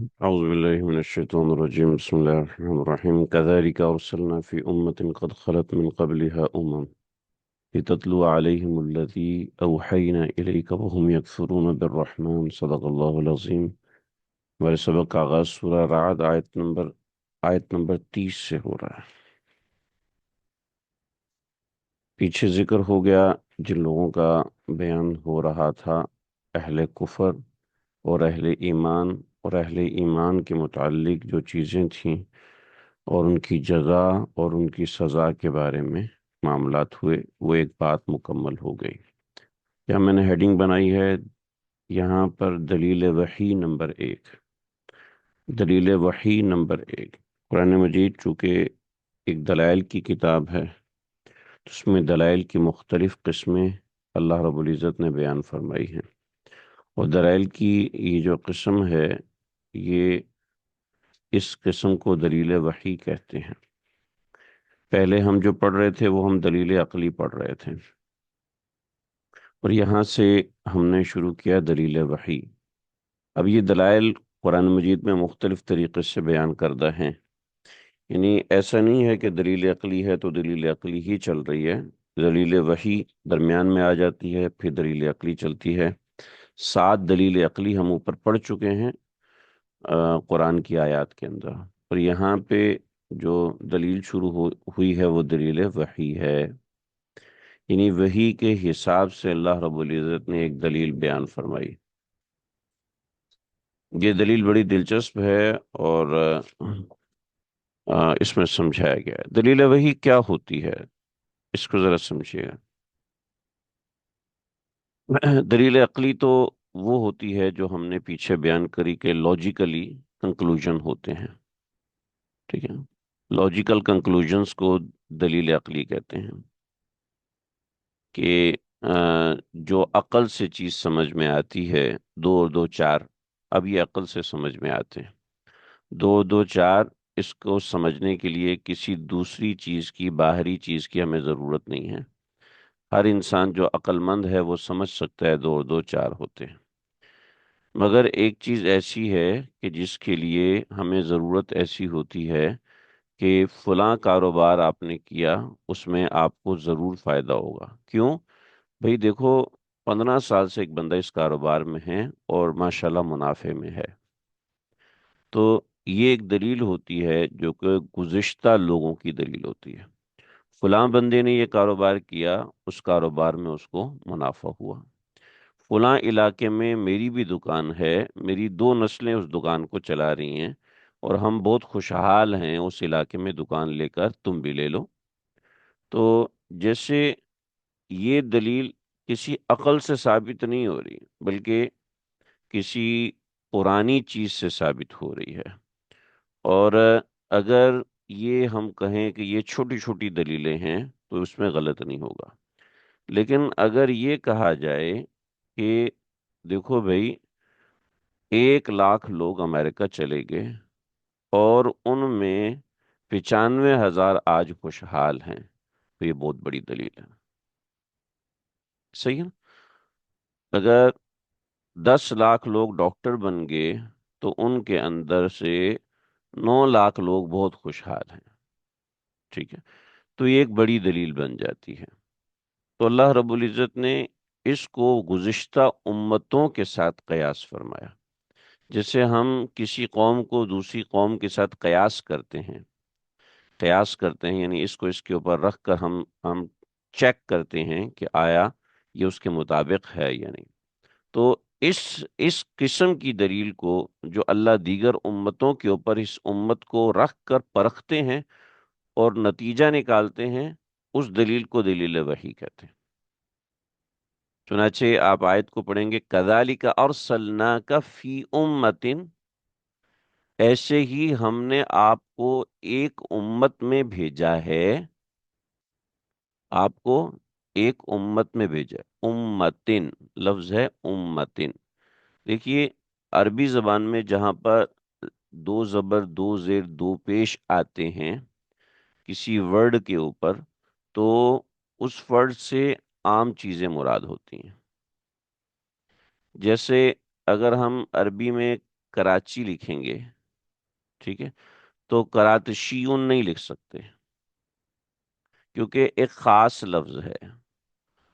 أعوذ بالله من الشيطان الرجيم. بسم الله الرحمن الرحيم. كذلك أرسلنا في أمة قد خلت من قبلها لتتلو عليهم الذي أوحينا إليك وهم يكفرون بالرحمن. صدق الله العظيم. ہمارے سبق کا آغاز سورہ رعد آیت نمبر 30 سے ہو رہا ہے۔ پیچھے ذکر ہو گیا جن لوگوں کا بیان ہو رہا تھا، اہل کفر اور اہل ایمان، اور اہل ایمان کے متعلق جو چیزیں تھیں اور ان کی جزا اور ان کی سزا کے بارے میں معاملات ہوئے، وہ ایک بات مکمل ہو گئی۔ یہاں میں نے ہیڈنگ بنائی ہے، یہاں پر دلیل وحی نمبر 1۔ دلیل وحی نمبر 1، قرآن مجید چونکہ ایک دلائل کی کتاب ہے تو اس میں دلائل کی مختلف قسمیں اللہ رب العزت نے بیان فرمائی ہیں، اور دلائل کی یہ جو قسم ہے، یہ اس قسم کو دلیل وحی کہتے ہیں۔ پہلے ہم جو پڑھ رہے تھے وہ ہم دلیل عقلی پڑھ رہے تھے، اور یہاں سے ہم نے شروع کیا دلیل وحی۔ اب یہ دلائل قرآن مجید میں مختلف طریقے سے بیان کردہ ہیں، یعنی ایسا نہیں ہے کہ دلیل عقلی ہے تو دلیل عقلی ہی چل رہی ہے، دلیل وحی درمیان میں آ جاتی ہے، پھر دلیل عقلی چلتی ہے۔ 7 دلیل عقلی ہم اوپر پڑھ چکے ہیں قرآن کی آیات کے اندر، اور یہاں پہ جو دلیل شروع ہوئی ہے وہ دلیل وحی ہے، یعنی وحی کے حساب سے اللہ رب العزت نے ایک دلیل بیان فرمائی۔ یہ دلیل بڑی دلچسپ ہے، اور اس میں سمجھایا گیا ہے دلیل وحی کیا ہوتی ہے، اس کو ذرا سمجھیے گا۔ دلیل عقلی تو وہ ہوتی ہے جو ہم نے پیچھے بیان کری کہ لاجیکلی کنکلوژن ہوتے ہیں، ٹھیک ہے، لاجیکل کنکلوژنس کو دلیل عقلی کہتے ہیں، کہ جو عقل سے چیز سمجھ میں آتی ہے، 2 اور 2 4، اب یہ عقل سے سمجھ میں آتے ہیں، 2 اور 2 4، اس کو سمجھنے کے لیے کسی دوسری چیز کی، باہری چیز کی ہمیں ضرورت نہیں ہے۔ ہر انسان جو عقل مند ہے وہ سمجھ سکتا ہے 2 اور 2 4 ہوتے ہیں، مگر ایک چیز ایسی ہے کہ جس کے لیے ہمیں ضرورت ایسی ہوتی ہے کہ فلاں کاروبار آپ نے کیا، اس میں آپ کو ضرور فائدہ ہوگا۔ کیوں؟ بھئی دیکھو، 15 سال سے ایک بندہ اس کاروبار میں ہے اور ماشاءاللہ منافع میں ہے، تو یہ ایک دلیل ہوتی ہے جو کہ گزشتہ لوگوں کی دلیل ہوتی ہے۔ فلاں بندے نے یہ کاروبار کیا، اس کاروبار میں اس کو منافع ہوا۔ فلاں علاقے میں میری بھی دکان ہے، میری 2 نسلیں اس دکان کو چلا رہی ہیں، اور ہم بہت خوشحال ہیں اس علاقے میں دکان لے کر، تم بھی لے لو۔ تو جیسے یہ دلیل کسی عقل سے ثابت نہیں ہو رہی، بلکہ کسی پرانی چیز سے ثابت ہو رہی ہے، اور اگر یہ ہم کہیں کہ یہ چھوٹی چھوٹی دلیلیں ہیں تو اس میں غلط نہیں ہوگا، لیکن اگر یہ کہا جائے کہ دیکھو بھائی، 1 لاکھ لوگ امریکہ چلے گئے اور ان میں 95,000 آج خوشحال ہیں، تو یہ بہت بڑی دلیل ہے، صحیح ہے نا؟ اگر 10 لاکھ لوگ ڈاکٹر بن گئے تو ان کے اندر سے 9 لاکھ لوگ بہت خوشحال ہیں، ٹھیک ہے، تو یہ ایک بڑی دلیل بن جاتی ہے۔ تو اللہ رب العزت نے اس کو گزشتہ امتوں کے ساتھ قیاس فرمایا، جیسے ہم کسی قوم کو دوسری قوم کے ساتھ قیاس کرتے ہیں، یعنی اس کو اس کے اوپر رکھ کر ہم چیک کرتے ہیں کہ آیا یہ اس کے مطابق ہے یا نہیں۔ تو اس اس قسم کی دلیل کو جو اللہ دیگر امتوں کے اوپر اس امت کو رکھ کر پرکھتے ہیں اور نتیجہ نکالتے ہیں، اس دلیل کو دلیل وحی کہتے ہیں۔ چنانچہ آپ آیت کو پڑھیں گے، کذالک ارسلناک فی امت، ایسے ہی ہم نے آپ کو ایک امت میں بھیجا ہے، آپ کو ایک امت میں بھیجا ہے، امتن لفظ ہے، امتن۔ دیکھیے، عربی زبان میں جہاں پر 2 زبر 2 زیر 2 پیش آتے ہیں کسی ورڈ کے اوپر، تو اس ورڈ سے عام چیزیں مراد ہوتی ہیں۔ جیسے اگر ہم عربی میں کراچی لکھیں گے، ٹھیک ہے، تو کراتشیون نہیں لکھ سکتے، کیونکہ ایک خاص لفظ ہے،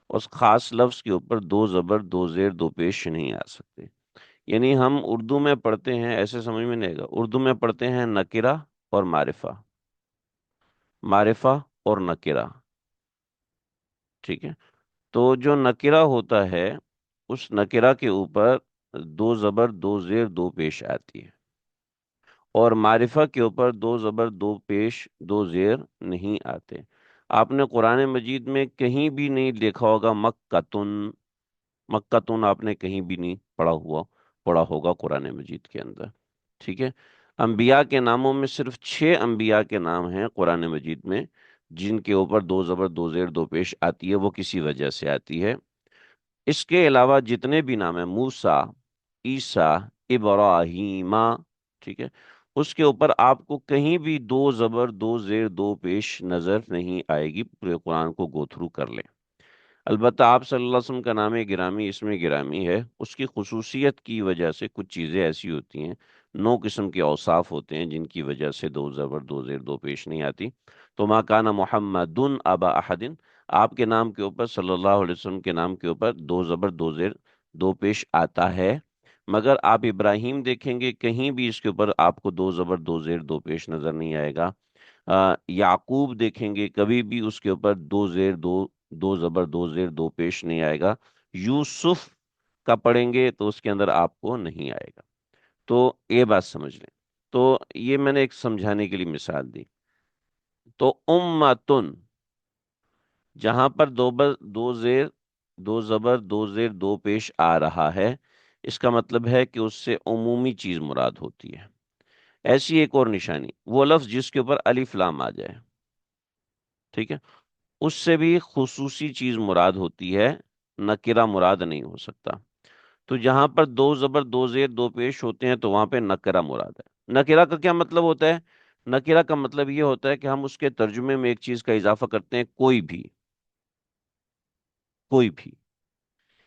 اس خاص لفظ کے اوپر دو زبر دو زیر دو پیش نہیں آ سکتے۔ یعنی ہم اردو میں پڑھتے ہیں، ایسے سمجھ میں نہیں آئے گا، اردو میں پڑھتے ہیں نکرہ اور معرفہ، معرفہ اور نکرہ، ٹھیک ہے، تو جو نکرہ ہوتا ہے اس نکرہ کے اوپر دو زبر دو زیر دو پیش آتی ہے، اور معرفہ کے اوپر دو زبر دو پیش دو زیر نہیں آتے۔ آپ نے قرآن مجید میں کہیں بھی نہیں دیکھا ہوگا مکتن، مکتن آپ نے کہیں بھی نہیں پڑھا ہوگا قرآن مجید کے اندر، ٹھیک ہے۔ انبیاء کے ناموں میں صرف 6 انبیاء کے نام ہیں قرآن مجید میں جن کے اوپر دو زبر دو زیر دو پیش آتی ہے، وہ کسی وجہ سے آتی ہے۔ اس کے علاوہ جتنے بھی نام ہیں، موسیٰ، عیسیٰ، ابراہیم، ٹھیک ہے، اس کے اوپر آپ کو کہیں بھی دو زبر دو زیر دو پیش نظر نہیں آئے گی، پورے قرآن کو گو تھرو کر لیں۔ البتہ آپ صلی اللہ علیہ وسلم کا نام گرامی اس میں گرامی ہے، اس کی خصوصیت کی وجہ سے کچھ چیزیں ایسی ہوتی ہیں، 9 قسم کے اوصاف ہوتے ہیں جن کی وجہ سے دو زبر دو زیر دو پیش نہیں آتی۔ تو ما کان محمد ابا احد، آپ کے نام کے اوپر، صلی اللہ علیہ وسلم کے نام کے اوپر دو زبر دو زیر دو پیش آتا ہے، مگر آپ ابراہیم دیکھیں گے کہیں بھی اس کے اوپر آپ کو دو زبر دو زیر دو پیش نظر نہیں آئے گا۔ یعقوب دیکھیں گے کبھی بھی اس کے اوپر دو زیر دو زبر دو زیر دو پیش نہیں آئے گا۔ یوسف کا پڑھیں گے تو اس کے اندر آپ کو نہیں آئے گا۔ تو یہ بات سمجھ لیں، تو یہ میں نے ایک سمجھانے کے لیے مثال دی۔ تو امتن، جہاں پر دو زیر دو زبر دو زیر دو پیش آ رہا ہے، اس کا مطلب ہے کہ اس سے عمومی چیز مراد ہوتی ہے۔ ایسی ایک اور نشانی، وہ لفظ جس کے اوپر الف لام آ جائے، ٹھیک ہے، اس سے بھی خصوصی چیز مراد ہوتی ہے، نکرہ مراد نہیں ہو سکتا۔ تو جہاں پر دو زبر دو زیر دو پیش ہوتے ہیں تو وہاں پہ نکرہ مراد ہے۔ نکرہ کا کیا مطلب ہوتا ہے؟ نکرہ کا مطلب یہ ہوتا ہے کہ ہم اس کے ترجمے میں ایک چیز کا اضافہ کرتے ہیں، کوئی بھی، کوئی بھی،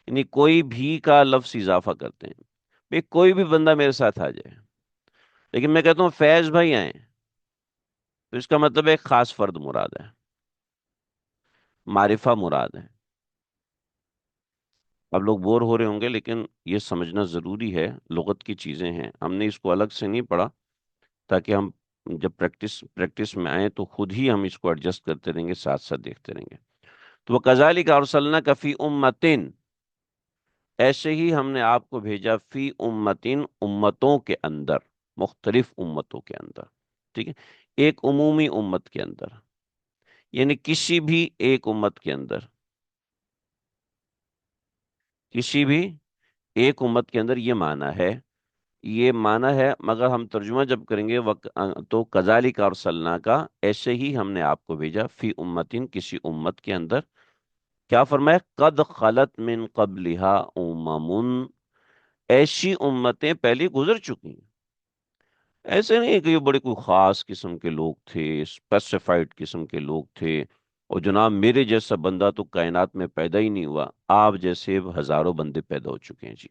یعنی کوئی بھی کا لفظ اضافہ کرتے ہیں۔ بھئی کوئی بھی بندہ میرے ساتھ آ جائے، لیکن میں کہتا ہوں فیض بھائی آئیں، تو اس کا مطلب ایک خاص فرد مراد ہے، معرفہ مراد ہے۔ اب لوگ بور ہو رہے ہوں گے، لیکن یہ سمجھنا ضروری ہے، لغت کی چیزیں ہیں، ہم نے اس کو الگ سے نہیں پڑھا، تاکہ ہم جب پریکٹس میں آئیں تو خود ہی ہم اس کو ایڈجسٹ کرتے رہیں گے، ساتھ ساتھ دیکھتے رہیں گے۔ تو وَكَذَلِكَ أَرْسَلْنَاكَ فِي أُمَّةٍ، ایسے ہی ہم نے آپ کو بھیجا فی امتن، امتوں کے اندر، مختلف امتوں کے اندر، ٹھیک ہے، ایک عمومی امت کے اندر، یعنی کسی بھی ایک امت کے اندر، کسی بھی ایک امت کے اندر، یہ معنی ہے، یہ معنی ہے، مگر ہم ترجمہ جب کریں گے تو کذالک ارسلنا کا، ایسے ہی ہم نے آپ کو بھیجا فی امتن، کسی امت کے اندر، کیا فرمایا؟ قد خلت من قبلہا امم، ایسی امتیں پہلے گزر چکی ہیں۔ ایسے نہیں کہ یہ بڑے کوئی خاص قسم کے لوگ تھے، اسپیسیفائڈ قسم کے لوگ تھے، اور جناب میرے جیسا بندہ تو کائنات میں پیدا ہی نہیں ہوا، آپ جیسے ہزاروں بندے پیدا ہو چکے ہیں جی۔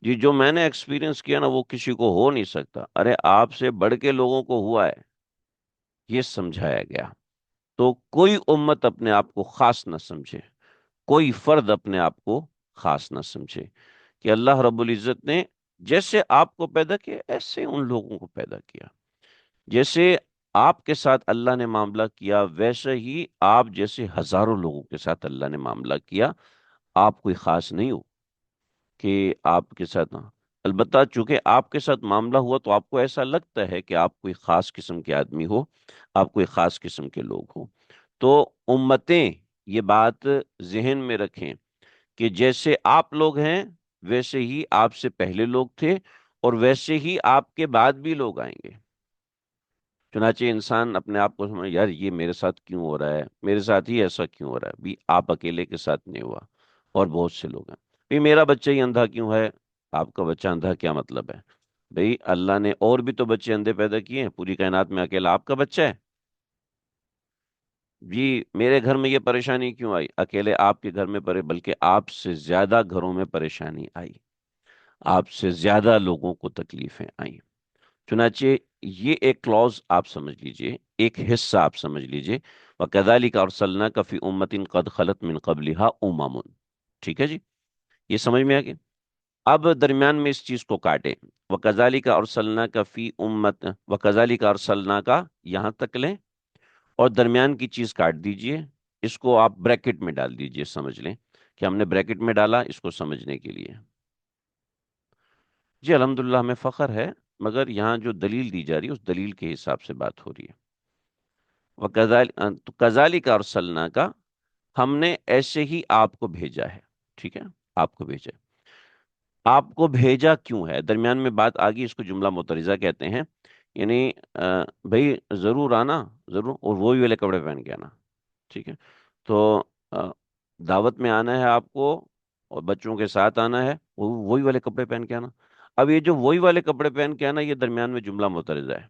جی جو میں نے ایکسپیرینس کیا نا، وہ کسی کو ہو نہیں سکتا، ارے آپ سے بڑھ کے لوگوں کو ہوا ہے، یہ سمجھایا گیا۔ تو کوئی امت اپنے آپ کو خاص نہ سمجھے، کوئی فرد اپنے آپ کو خاص نہ سمجھے، کہ اللہ رب العزت نے جیسے آپ کو پیدا کیا ایسے ان لوگوں کو پیدا کیا، جیسے آپ کے ساتھ اللہ نے معاملہ کیا ویسے ہی آپ جیسے ہزاروں لوگوں کے ساتھ اللہ نے معاملہ کیا، آپ کوئی خاص نہیں ہو کہ آپ کے ساتھ البتہ چونکہ آپ کے ساتھ معاملہ ہوا تو آپ کو ایسا لگتا ہے کہ آپ کوئی خاص قسم کے آدمی ہو، آپ کوئی خاص قسم کے لوگ ہو۔ تو امتیں، یہ بات ذہن میں رکھیں کہ جیسے آپ لوگ ہیں ویسے ہی آپ سے پہلے لوگ تھے، اور ویسے ہی آپ کے بعد بھی لوگ آئیں گے۔ چنانچہ انسان اپنے آپ کو سمجھ، یار یہ میرے ساتھ کیوں ہو رہا ہے، میرے ساتھ ہی ایسا کیوں ہو رہا ہے؟ بھی آپ اکیلے کے ساتھ نہیں ہوا، اور بہت سے لوگ ہیں۔ بھی میرا بچہ ہی اندھا کیوں ہے؟ آپ کا بچہ اندھا کیا مطلب ہے؟ بھئی اللہ نے اور بھی تو بچے اندھے پیدا کیے ہیں، پوری کائنات میں اکیلا آپ کا بچہ ہے؟ جی میرے گھر میں یہ پریشانی کیوں آئی؟ اکیلے آپ کے گھر میں بلکہ آپ سے زیادہ گھروں میں پریشانی آئی۔ آپ سے زیادہ لوگوں کو تکلیفیں آئیں۔ چنانچہ یہ ایک کلوز آپ سمجھ لیجئے، ایک حصہ آپ سمجھ لیجئے، وَكَذَلِكَ أَرْسَلْنَاكَ فِي أُمَّةٍ قَدْ خَلَتْ مِنْ قَبْلِهَا أُمَمٌ۔ ٹھیک ہے جی، یہ سمجھ میں آ گیا۔ اب درمیان میں اس چیز کو کاٹیں، وَكَذَلِكَ أَرْسَلْنَاكَ فِي أُمَّةٍ، وَكَذَلِكَ أَرْسَلْنَاكَ یہاں تک لیں، اور درمیان کی چیز کاٹ دیجئے، اس کو آپ بریکٹ میں ڈال دیجئے، سمجھ لیں کہ ہم نے بریکٹ میں ڈالا اس کو سمجھنے کے لیے۔ جی الحمدللہ ہمیں فخر ہے، مگر یہاں جو دلیل دی جا رہی ہے اس دلیل کے حساب سے بات ہو رہی ہے۔ تو کذالک ارسلنا کا، ہم نے ایسے ہی آپ کو بھیجا ہے، ٹھیک ہے، آپ کو بھیجا ہے۔ آپ کو بھیجا کیوں ہے، درمیان میں بات آ گئی، اس کو جملہ مترجہ کہتے ہیں، یعنی بھائی ضرور آنا، ضرور، اور وہی والے کپڑے پہن کے آنا، ٹھیک ہے۔ تو آ، دعوت میں آنا ہے آپ کو، اور بچوں کے ساتھ آنا ہے، وہی والے کپڑے پہن کے آنا۔ اب یہ جو وہی والے کپڑے پہن کے آنا، یہ درمیان میں جملہ مترجہ ہے،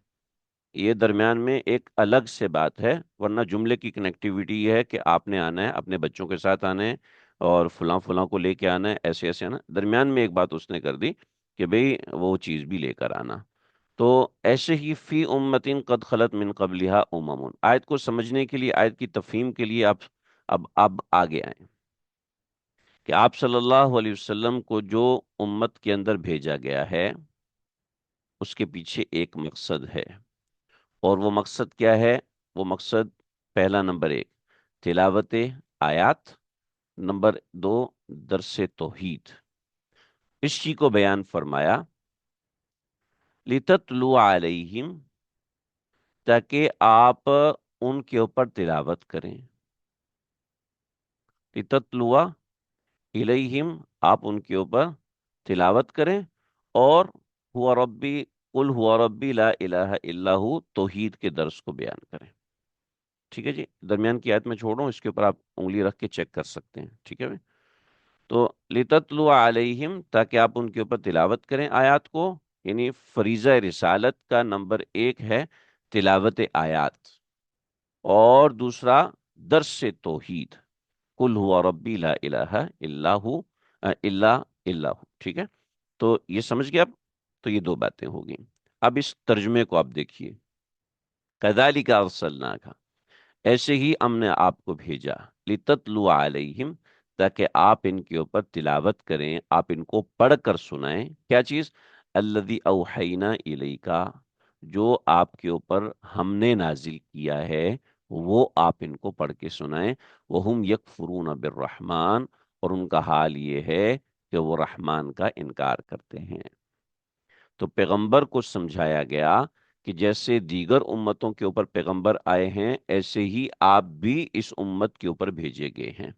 یہ درمیان میں ایک الگ سے بات ہے، ورنہ جملے کی کنیکٹیوٹی یہ ہے کہ آپ نے آنا ہے، اپنے بچوں کے ساتھ آنا ہے، اور فلاں فلاں کو لے کے آنا ہے، ایسے ایسے آنا۔ درمیان میں ایک بات اس نے کر دی کہ بھئی وہ چیز بھی لے کر آنا۔ تو ایسے ہی فی امتن قد خلت من قبلہا امم، آیت کو سمجھنے کے لیے، آیت کی تفہیم کے لیے آپ اب آگے آئیں کہ آپ صلی اللہ علیہ وسلم کو جو امت کے اندر بھیجا گیا ہے، اس کے پیچھے ایک مقصد ہے، اور وہ مقصد کیا ہے؟ وہ مقصد، پہلا نمبر ایک، تلاوت آیات، نمبر دو، درس توحید، اس چیز کو بیان فرمایا، لِتَتْلُوَ عَلَيْهِمْ، تاکہ آپ ان کے اوپر تلاوت کریں، لِتَتْلُوَ عَلَيْهِمْ، آپ ان کے اوپر تلاوت کریں، اور ہوا ربی، قل ہوا ربی لا الہ الا ہو، توحید کے درس کو بیان کریں۔ ٹھیک ہے جی، درمیان کی آیت میں چھوڑوں، اس کے اوپر آپ انگلی رکھ کے چیک کر سکتے ہیں، ٹھیک ہے بھائی؟ تو لِتَتْلُوَ عَلَيْهِمْ، تاکہ آپ ان کے اوپر تلاوت کریں آیات کو، یعنی فریضہ رسالت کا نمبر ایک ہے تلاوت آیات، اور دوسرا درس توحید، قل ہوا ربی لا الہ الا ہو، الا الا ہو، ٹھیک ہے؟ تو یہ سمجھ گئے آپ؟ تو یہ دو باتیں ہو گئیں۔ اب اس ترجمے کو آپ دیکھیے، کذالک ارسلناک، ایسے ہی ہم نے آپ کو بھیجا، لِتَتْلُوَ عَلَيْهِمْ، تاکہ آپ ان کے اوپر تلاوت کریں، آپ ان کو پڑھ کر سنائیں، کیا چیز؟ الَّذِي أَوْحَيْنَا إِلَيْكَ، جو آپ کے اوپر ہم نے نازل کیا ہے، وہ آپ ان کو پڑھ کے سنائیں۔ وَهُمْ يَكْفُرُونَ بِالرَّحْمَٰنِ، اور ان کا حال یہ ہے کہ وہ رحمان کا انکار کرتے ہیں۔ تو پیغمبر کو سمجھایا گیا کہ جیسے دیگر امتوں کے اوپر پیغمبر آئے ہیں، ایسے ہی آپ بھی اس امت کے اوپر بھیجے گئے ہیں۔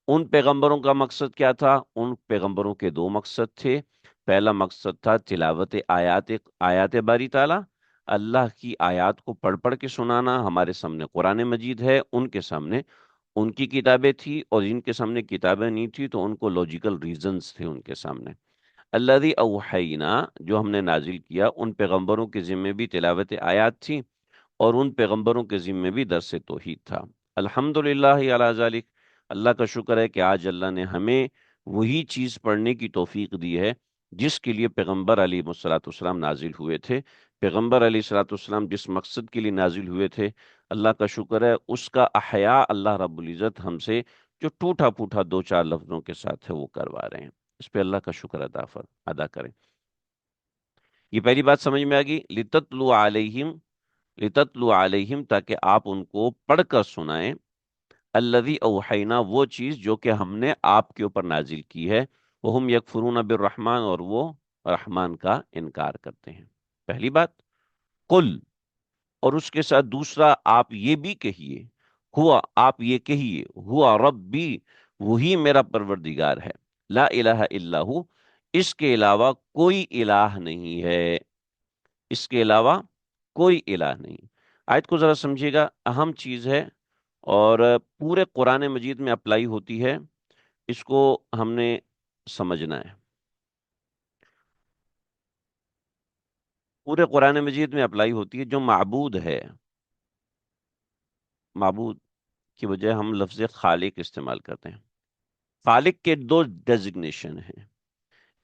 ان پیغمبروں کا مقصد کیا تھا؟ ان پیغمبروں کے دو مقصد تھے۔ پہلا مقصد تھا تلاوت آیات، آیات باری تعالیٰ، اللہ کی آیات کو پڑھ پڑھ کے سنانا۔ ہمارے سامنے قرآن مجید ہے، ان کے سامنے ان کی کتابیں تھی، اور جن کے سامنے کتابیں نہیں تھی تو ان کو لاجیکل ریزنز تھے ان کے سامنے۔ الذی اوحینا، جو ہم نے نازل کیا، ان پیغمبروں کے ذمے بھی تلاوت آیات تھی، اور ان پیغمبروں کے ذمے بھی درس توحید تھا۔ الحمدللہ علی ذالک، اللہ کا شکر ہے کہ آج اللہ نے ہمیں وہی چیز پڑھنے کی توفیق دی ہے جس کے لیے پیغمبر علیہ الصلوۃ والسلام نازل ہوئے تھے۔ پیغمبر علیہ الصلوۃ والسلام جس مقصد کے لیے نازل ہوئے تھے، اللہ کا شکر ہے اس کا احیاء اللہ رب العزت ہم سے جو ٹوٹا پھوٹا دو چار لفظوں کے ساتھ ہے وہ کروا رہے ہیں۔ اس پہ اللہ کا شکر ادا کریں۔ یہ پہلی بات سمجھ میں آ گئی، لِتَتْلُوَ عَلَيْهِمْ، لِتَتْلُوَ عَلَيْهِمْ، تاکہ آپ ان کو پڑھ کر سنائیں، الذی اوحینا، وہ چیز جو کہ ہم نے آپ کے اوپر نازل کی ہے، وہم یکفرون بالرحمن، اور وہ رحمان کا انکار کرتے ہیں۔ پہلی بات، قل، اور اس کے ساتھ دوسرا آپ یہ بھی کہیے، ہوا، آپ یہ کہیے، ہوا ربی، وہی میرا پروردگار ہے، لا الہ الا ہو، اس کے علاوہ کوئی الہ نہیں ہے، اس کے علاوہ کوئی الہ نہیں۔ آیت کو ذرا سمجھیے گا، اہم چیز ہے، اور پورے قرآن مجید میں اپلائی ہوتی ہے، اس کو ہم نے سمجھنا ہے، پورے قرآن مجید میں اپلائی ہوتی ہے۔ جو معبود ہے، معبود کی بجائے ہم لفظ خالق استعمال کرتے ہیں۔ خالق کے دو ڈیزگنیشن ہیں،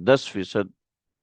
10%,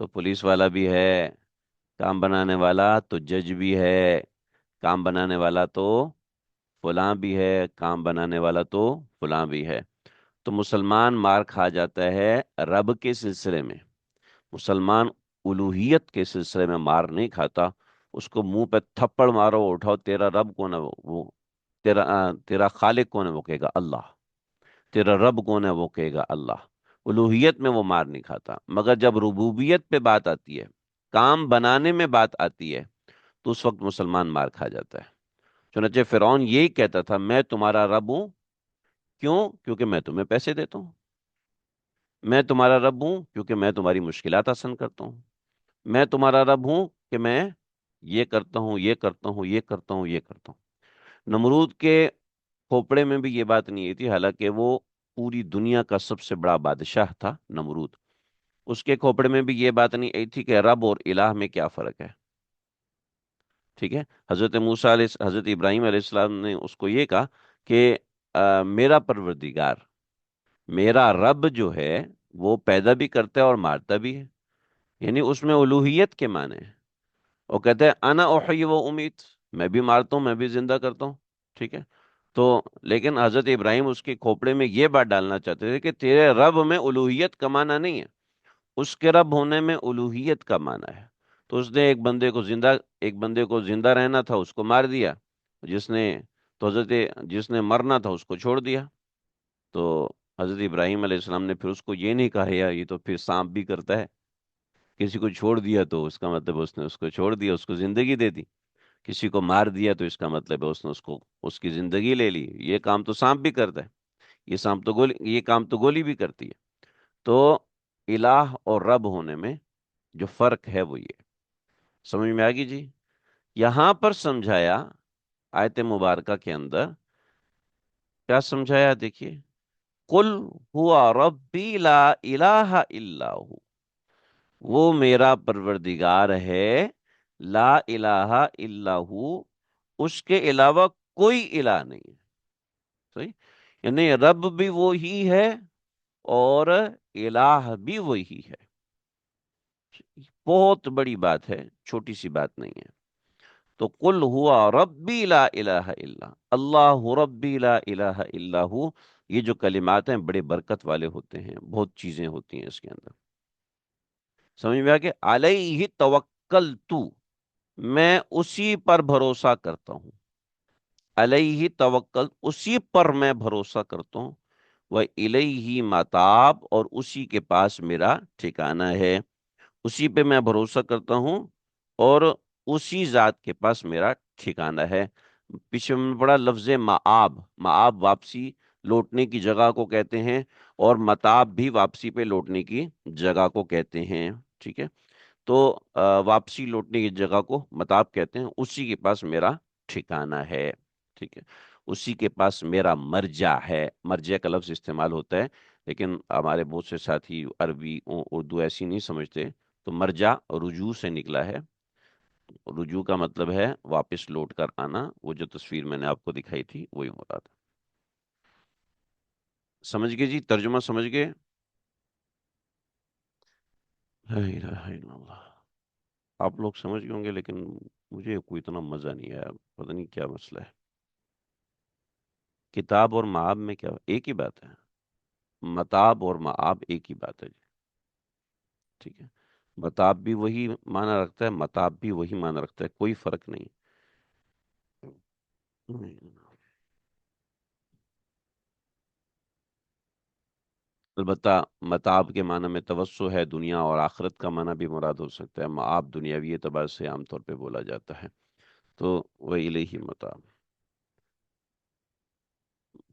تو پولیس والا بھی ہے، کام بنانے والا تو جج بھی ہے، کام بنانے والا تو فلاں بھی ہے، کام بنانے والا تو فلاں بھی ہے۔ تو مسلمان مار کھا جاتا ہے رب کے سلسلے میں، مسلمان الوہیت کے سلسلے میں مار نہیں کھاتا۔ اس کو منہ پہ تھپڑ مارو، اٹھاؤ، تیرا رب کون ہے؟ وہ تیرا خالق کون ہے؟ وہ کہے گا اللہ۔ تیرا رب کون ہے؟ وہ کہے گا اللہ۔ الوہیت میں وہ مار نہیں کھاتا، مگر جب ربوبیت پہ بات آتی ہے، کام بنانے میں بات آتی ہے، تو اس وقت مسلمان مار کھا جاتا ہے۔ چنانچہ فرعون یہی کہتا تھا، میں تمہارا رب ہوں، کیوں؟ کیونکہ میں تمہیں پیسے دیتا ہوں۔ میں تمہارا رب ہوں کیونکہ میں تمہاری مشکلات آسان کرتا ہوں۔ میں تمہارا رب ہوں کہ میں یہ کرتا ہوں، یہ کرتا ہوں، یہ کرتا ہوں، یہ کرتا ہوں۔ نمرود کے کھوپڑے میں بھی یہ بات نہیں آئی تھی، حالانکہ وہ پوری دنیا کا سب سے بڑا بادشاہ تھا نمرود۔ اس کے کھوپڑے میں بھی یہ بات نہیں آئی تھی کہ رب اور الہ میں کیا فرق ہے۔ ٹھیک ہے، حضرت ابراہیم علیہ السلام نے اس کو یہ کہا کہ میرا پروردگار، میرا رب جو ہے وہ پیدا بھی کرتا ہے اور مارتا بھی ہے، یعنی اس میں الوہیت کے معنی ہے۔ وہ کہتے ہیں انا احیی و امیت، میں بھی مارتا ہوں، میں بھی زندہ کرتا ہوں۔ ٹھیک ہے، تو لیکن حضرت ابراہیم اس کے کھوپڑے میں یہ بات ڈالنا چاہتے تھے کہ تیرے رب میں الوہیت کا معنی نہیں ہے، اس کے رب ہونے میں الوہیت کا معنی ہے۔ تو اس نے ایک بندے کو زندہ رہنا تھا، اس کو مار دیا۔ جس نے تو حضرت جس نے مرنا تھا اس کو چھوڑ دیا۔ تو حضرت ابراہیم علیہ السلام نے پھر اس کو یہ نہیں کہا یا یہ تو پھر سانپ بھی کرتا ہے، کسی کو چھوڑ دیا تو اس کا مطلب اس نے اس کو چھوڑ دیا، اس کو زندگی دے دی۔ کسی کو مار دیا تو اس کا مطلب ہے اس نے اس کی زندگی لے لی۔ یہ کام تو سانپ بھی کرتا ہے، یہ کام تو گولی بھی کرتی ہے۔ تو الہ اور رب ہونے میں جو فرق ہے وہ یہ سمجھ میں آ گئی جی۔ یہاں پر سمجھایا آیت مبارکہ کے اندر، کیا سمجھایا؟ دیکھیے، قل ہوا ربی لا الہ الا ہو، وہ میرا پروردگار ہے، لا الہ الا ہو، اس کے علاوہ کوئی الہ نہیں ہے۔ صحیح، یعنی رب بھی وہی ہے اور الہ بھی وہی ہے۔ بہت بڑی بات ہے، چھوٹی سی بات نہیں ہے۔ تو قل ہوا ربی لا الہ الا اللہ، ربی لا الہ الا ہو، یہ جو کلمات ہیں بڑے برکت والے ہوتے ہیں، بہت چیزیں ہوتی ہیں اس کے اندر۔ سمجھ میں آ کہ علیہ توکلت، میں اسی پر بھروسہ کرتا ہوں۔ علیہ توکل، اسی پر میں بھروسہ کرتا ہوں۔ وہ الیہ متاب، اور اسی کے پاس میرا ٹھکانہ ہے۔ اسی پہ میں بھروسہ کرتا ہوں اور اسی ذات کے پاس میرا ٹھکانہ ہے۔ پیچھے میں پڑا لفظ مآب، مآب واپسی لوٹنے کی جگہ کو کہتے ہیں، اور متاب بھی واپسی پہ لوٹنے کی جگہ کو کہتے ہیں۔ ٹھیک ہے، تو واپسی لوٹنے کی جگہ کو متاب کہتے ہیں، اسی کے پاس میرا ٹھکانہ ہے۔ ٹھیک ہے، اسی کے پاس میرا مرجع ہے۔ مرجع کا لفظ استعمال ہوتا ہے، لیکن ہمارے بہت سے ساتھی عربی اردو ایسی نہیں سمجھتے، تو مرجع رجوع سے نکلا ہے۔ رجوع کا مطلب ہے واپس لوٹ کر آنا، وہ جو تصویر میں نے آپ کو دکھائی تھی وہی مراد ہے۔ سمجھ گئے جی؟ ترجمہ سمجھ گئے؟ لا الہ الا اللہ، آپ لوگ سمجھ گئے ہوں گے، لیکن مجھے کوئی اتنا مزہ نہیں آیا، پتہ نہیں کیا مسئلہ ہے۔ کتاب اور معاب میں کیا ایک ہی بات ہے؟ متاب اور معاب ایک ہی بات ہے جی۔ ٹھیک ہے، متاب بھی وہی معنی رکھتا ہے، متاب بھی وہی معنی رکھتا ہے، کوئی فرق نہیں۔ البتہ متاب کے معنی میں توسع ہے، دنیا اور آخرت کا معنی بھی مراد ہو سکتا ہے۔ معاب دنیاوی اعتبار سے عام طور پہ بولا جاتا ہے۔ تو وہ الیہ متاب۔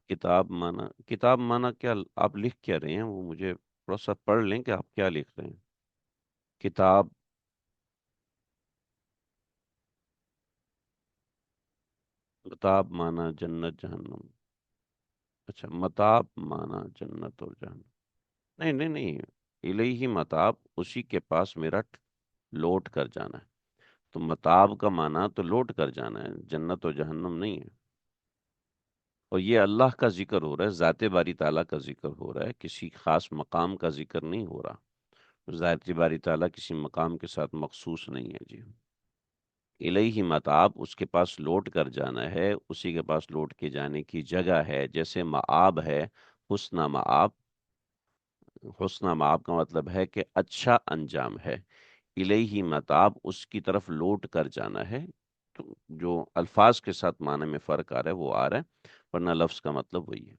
کتاب معنی کیا آپ لکھ کیا رہے ہیں؟ وہ مجھے تھوڑا سا پڑھ لیں کہ آپ کیا لکھ رہے ہیں۔ کتاب، متاب معنی جنت جہنم، اچھا متاب معنی جنت اور جہنم، نہیں نہیں نہیں، الیہ متاب، اسی کے پاس میرا لوٹ کر جانا ہے۔ تو متاب کا معنی تو لوٹ کر جانا ہے، جنت و جہنم نہیں ہے۔ اور یہ اللہ کا ذکر ہو رہا ہے، ذات باری تعالیٰ کا ذکر ہو رہا ہے، کسی خاص مقام کا ذکر نہیں ہو رہا۔ ظاہر سی باری تعالیٰ کسی مقام کے ساتھ مخصوص نہیں ہے جی۔ الیہ متاب، اس کے پاس لوٹ کر جانا ہے، اسی کے پاس لوٹ کے جانے کی جگہ ہے، جیسے مآب ہے، حسن مآب۔ حسن مآب کا مطلب ہے کہ اچھا انجام ہے۔ الیہ متاب، اس کی طرف لوٹ کر جانا ہے۔ تو جو الفاظ کے ساتھ معنی میں فرق آ رہا ہے وہ آ رہا ہے، ورنہ لفظ کا مطلب وہی ہے۔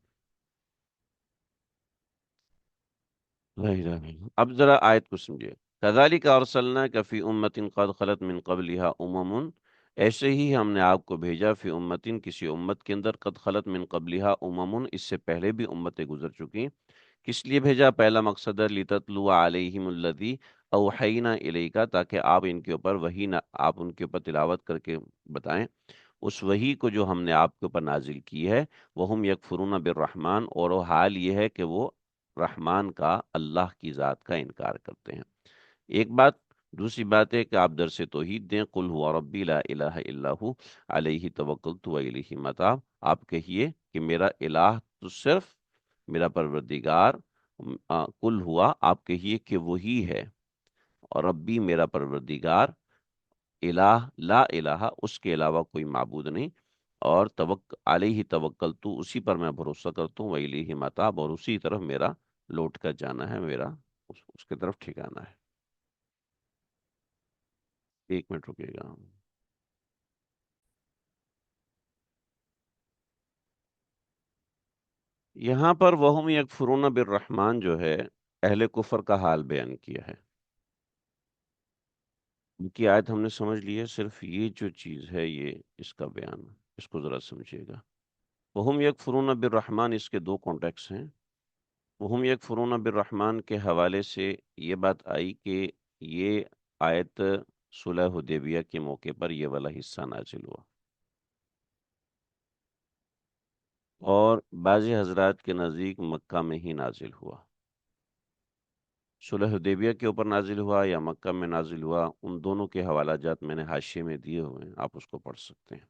لا الہ الا اللہ۔ اب ذرا آیت کو سمجھے۔ کذالک ارسلناک فی امۃ قد خلت من قبلها امم، ایسے ہی ہم نے آپ کو بھیجا فی امتن، کسی امت کے اندر، قد خلت من قبلها امم، اس سے پہلے بھی امتیں گزر چکی۔ کس لیے بھیجا؟ پہلا مقصد ہے لتتلو علیہم الذی اوحینا الیک، تاکہ آپ ان کے اوپر وہی نہ آپ ان کے اوپر تلاوت کر کے بتائیں اس وحی کو جو ہم نے آپ کے اوپر نازل کی ہے۔ وہم یکفرون بالرحمن، اور وہ حال یہ ہے کہ وہ رحمان کا، اللہ کی ذات کا انکار کرتے ہیں۔ ایک بات۔ دوسری بات ہے کہ آپ درس توحید دیں، قل هو ربی لا الہ الا ہو علیہ توکلت و الیہ متاب۔ آپ کہیے کہ میرا الہ تو صرف میرا پروردگار، کل ہوا، آپ کہیے کہ وہی ہے، اور ربی میرا پروردگار، الہ لا الہ، اس کے علاوہ کوئی معبود نہیں، اور علیہ توکلت، اسی پر میں بھروسہ کرتا ہوں، وإلیہ متاب، اور اسی طرف میرا لوٹ کر جانا ہے، میرا اس کی طرف ٹھکانا ہے۔ ایک منٹ رکیے گا۔ یہاں پر وہم یکفرون بالرحمن جو ہے، اہل کفر کا حال بیان کیا ہے۔ ان کی آیت ہم نے سمجھ لی ہے، صرف یہ جو چیز ہے یہ اس کا بیان، اس کو ذرا سمجھیے گا۔ وہم یکفرون بالرحمن، اس کے دو کانٹیکس ہیں۔ وہم یکفرون بالرحمن کے حوالے سے یہ بات آئی کہ یہ آیت صلح حدیبیہ کے موقع پر یہ والا حصہ نازل ہوا، اور بعض حضرات کے نزدیک مکہ میں ہی نازل ہوا۔ صلح حدیبیہ کے اوپر نازل ہوا یا مکہ میں نازل ہوا، ان دونوں کے حوالہ جات میں نے حاشیے میں دیے ہوئے ہیں، آپ اس کو پڑھ سکتے ہیں۔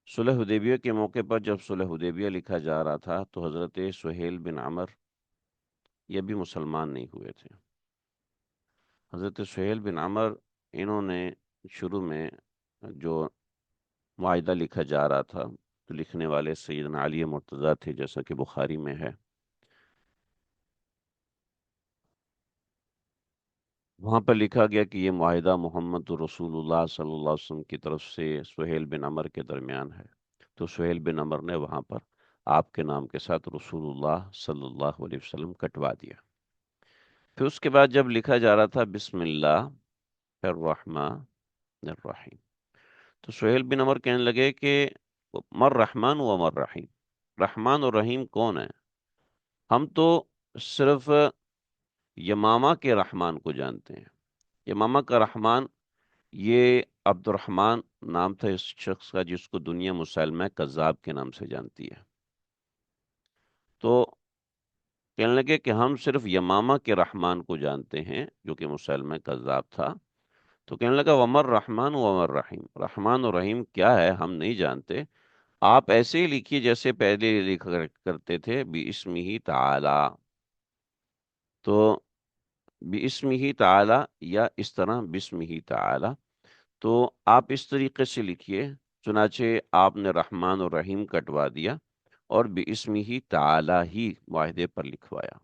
صلح حدیبیہ کے موقع پر جب صلح حدیبیہ لکھا جا رہا تھا تو حضرت سہیل بن عمر یہ بھی مسلمان نہیں ہوئے تھے۔ حضرت سہیل بن عمر، انہوں نے شروع میں جو معاہدہ لکھا جا رہا تھا، تو لکھنے والے سیدنا علی مرتضیٰ تھے، جیسا کہ بخاری میں ہے۔ وہاں پر لکھا گیا کہ یہ معاہدہ محمد رسول اللہ صلی اللہ علیہ وسلم کی طرف سے سہیل بن عمر کے درمیان ہے۔ تو سہیل بن عمر نے وہاں پر آپ کے نام کے ساتھ رسول اللہ صلی اللہ علیہ وسلم کٹوا دیا۔ پھر اس کے بعد جب لکھا جا رہا تھا بسم اللہ الرحمن الرحیم، تو سہیل بن عمر کہنے لگے کہ مر رحمان و مر رحیم، رحمان اور رحیم کون ہے؟ ہم تو صرف یمامہ کے رحمان کو جانتے ہیں۔ یمامہ کا رحمان، یہ عبد الرحمن نام تھا اس شخص کا، جس کو دنیا مسلمہ کذاب کے نام سے جانتی ہے۔ تو کہنے لگے کہ ہم صرف یمامہ کے رحمان کو جانتے ہیں، جو کہ مسلمہ کذاب تھا۔ تو کہنے لگا ومر رحمان ومر رحیم، رحمان اور رحیم کیا ہے ہم نہیں جانتے، آپ ایسے ہی لکھیے جیسے پہلے لکھا کرتے تھے، بِاسْمِهِ تعالی۔ تو بِاسْمِهِ تعالی، یا اس طرح بِاسْمِهِ تعالی، تو آپ اس طریقے سے لکھیے۔ چنانچہ آپ نے رحمان اور رحیم کٹوا دیا اور بِاسْمِهِ تعالی ہی معاہدے پر لکھوایا۔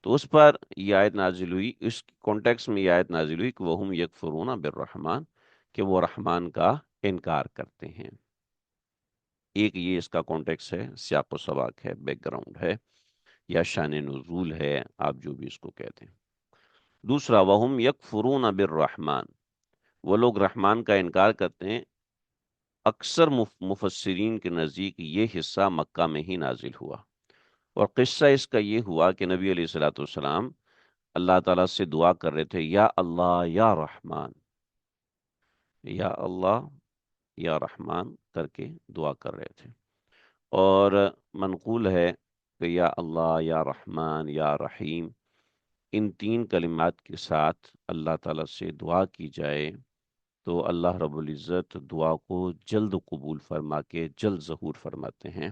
تو اس پر یہ آیت نازل ہوئی، اس کانٹیکس میں یہ آیت نازل ہوئی کہ وَهُمْ يَكْفُرُونَ بِالرحمن، کہ وہ رحمان کا انکار کرتے ہیں۔ ایک یہ اس کا کانٹیکس ہے، سیاق و سباق ہے، بیک گراؤنڈ ہے، یا شان نزول ہے، آپ جو بھی اس کو کہتے ہیں۔ دوسرا وَهُمْ يَكْفُرُونَ بِالرحمن، وہ لوگ رحمان کا انکار کرتے ہیں۔ اکثر مفسرین کے نزدیک یہ حصہ مکہ میں ہی نازل ہوا، اور قصہ اس کا یہ ہوا کہ نبی علیہ الصلوۃ والسلام اللہ تعالیٰ سے دعا کر رہے تھے، یا اللہ یا رحمان، یا اللہ یا رحمان کر کے دعا کر رہے تھے۔ اور منقول ہے کہ یا اللہ یا رحمان یا رحیم، ان تین کلمات کے ساتھ اللہ تعالیٰ سے دعا کی جائے تو اللہ رب العزت دعا کو جلد قبول فرما کے جلد ظہور فرماتے ہیں۔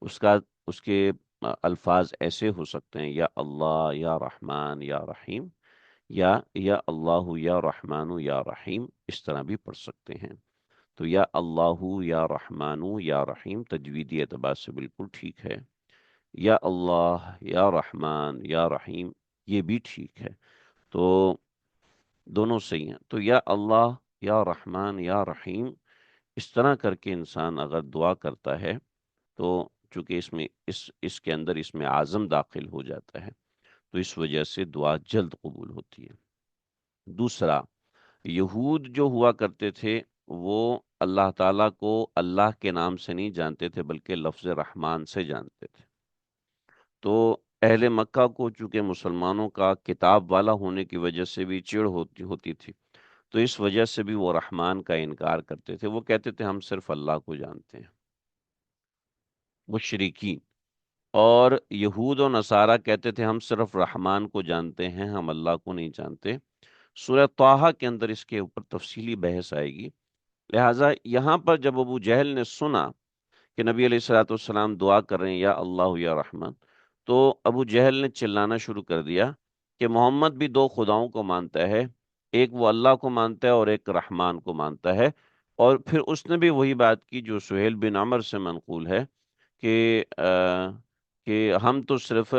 اس کے الفاظ ایسے ہو سکتے ہیں، یا اللہ یا رحمان یا رحیم، یا اللہ یا رحمان یا رحیم اس طرح بھی پڑھ سکتے ہیں۔ تو یا اللہ یا رحمان یا رحیم تجویدی اعتبار سے بالکل ٹھیک ہے، یا اللہ یا رحمان یا رحیم یہ بھی ٹھیک ہے، تو دونوں صحیح ہیں۔ تو یا اللہ یا رحمان یا رحیم اس طرح کر کے انسان اگر دعا کرتا ہے تو چونکہ اس کے اندر اس میں اعظم داخل ہو جاتا ہے، تو اس وجہ سے دعا جلد قبول ہوتی ہے۔ دوسرا، یہود جو ہوا کرتے تھے وہ اللہ تعالیٰ کو اللہ کے نام سے نہیں جانتے تھے بلکہ لفظ رحمان سے جانتے تھے۔ تو اہل مکہ کو چونکہ مسلمانوں کا کتاب والا ہونے کی وجہ سے بھی چڑ ہوتی تھی، تو اس وجہ سے بھی وہ رحمان کا انکار کرتے تھے، وہ کہتے تھے ہم صرف اللہ کو جانتے ہیں، مشرکین۔ اور یہود و نصارہ کہتے تھے ہم صرف رحمان کو جانتے ہیں، ہم اللہ کو نہیں جانتے۔ سورہ طٰہٰ کے اندر اس کے اوپر تفصیلی بحث آئے گی، لہٰذا یہاں پر جب ابو جہل نے سنا کہ نبی علیہ الصلوۃ والسلام دعا کر رہے ہیں یا اللہ یا رحمان، تو ابو جہل نے چلانا شروع کر دیا کہ محمد بھی دو خداؤں کو مانتا ہے، ایک وہ اللہ کو مانتا ہے اور ایک رحمان کو مانتا ہے۔ اور پھر اس نے بھی وہی بات کی جو سہیل بن عمر سے منقول ہے کہ ہم تو صرف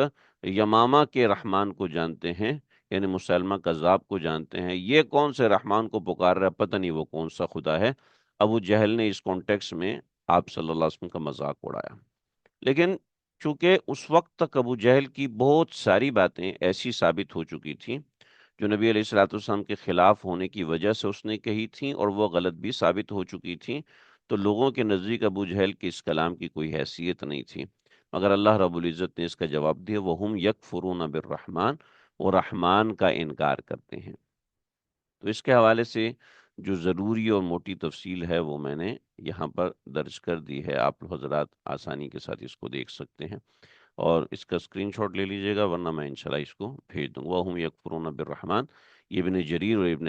یمامہ کے رحمان کو جانتے ہیں، یعنی مسلمہ کذاب کو جانتے ہیں، یہ کون سے رحمان کو پکار رہا ہے، پتہ نہیں وہ کون سا خدا ہے۔ ابو جہل نے اس کانٹیکس میں آپ صلی اللہ علیہ وسلم کا مذاق اڑایا، لیکن چونکہ اس وقت تک ابو جہل کی بہت ساری باتیں ایسی ثابت ہو چکی تھیں جو نبی علیہ الصلوۃ والسلام کے خلاف ہونے کی وجہ سے اس نے کہی تھیں، اور وہ غلط بھی ثابت ہو چکی تھیں، تو لوگوں کے نزدیک ابو جہل کے اس کلام کی کوئی حیثیت نہیں تھی، مگر اللہ رب العزت نے اس کا جواب دیا، وَهُمْ يَكْفُرُونَ بِالرَّحْمَٰنِ، وہ رحمان کا انکار کرتے ہیں۔ تو اس کے حوالے سے جو ضروری اور موٹی تفصیل ہے وہ میں نے یہاں پر درج کر دی ہے، آپ حضرات آسانی کے ساتھ اس کو دیکھ سکتے ہیں، اور اس کا اسکرین شاٹ لے لیجئے گا، ورنہ میں انشاءاللہ اس کو بھیج دوں گا۔ وَهُمْ يَكْفُرُونَ بِالرَّحْمَٰنِ یہ ابن جریر اور ابن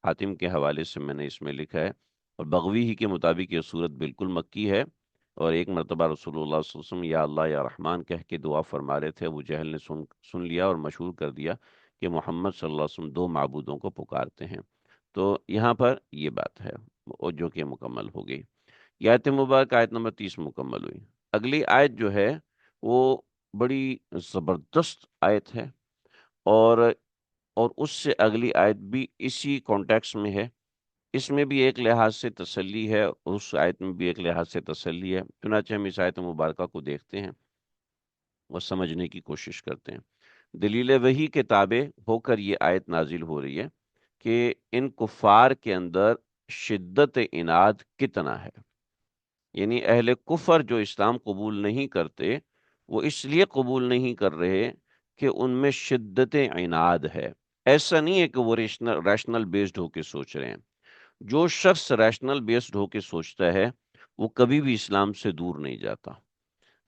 حاتم کے حوالے سے میں نے اس میں لکھا ہے، اور بغوی ہی کے مطابق یہ صورت بالکل مکی ہے، اور ایک مرتبہ رسول اللہ صلی اللہ علیہ وسلم یا اللہ یا رحمان کہہ کے دعا فرما رہے تھے، ابو جہل نے سن لیا اور مشہور کر دیا کہ محمد صلی اللہ علیہ وسلم دو معبودوں کو پکارتے ہیں۔ تو یہاں پر یہ بات ہے اور جو کہ مکمل ہو گئی۔ یہ آیت مبارک آیت نمبر 30 مکمل ہوئی۔ اگلی آیت جو ہے وہ بڑی زبردست آیت ہے، اور اس سے اگلی آیت بھی اسی کانٹیکس میں ہے، اس میں بھی ایک لحاظ سے تسلی ہے، اس آیت میں بھی ایک لحاظ سے تسلی ہے، چنانچہ ہم اس آیت مبارکہ کو دیکھتے ہیں اور سمجھنے کی کوشش کرتے ہیں۔ دلیل وحی کے تابع ہو کر یہ آیت نازل ہو رہی ہے کہ ان کفار کے اندر شدت عناد کتنا ہے، یعنی اہل کفر جو اسلام قبول نہیں کرتے وہ اس لیے قبول نہیں کر رہے کہ ان میں شدت عناد ہے۔ ایسا نہیں ہے کہ وہ ریشنل بیسڈ ہو کے سوچ رہے ہیں، جو شخص ریشنل بیسڈ ہو کے سوچتا ہے وہ کبھی بھی اسلام سے دور نہیں جاتا۔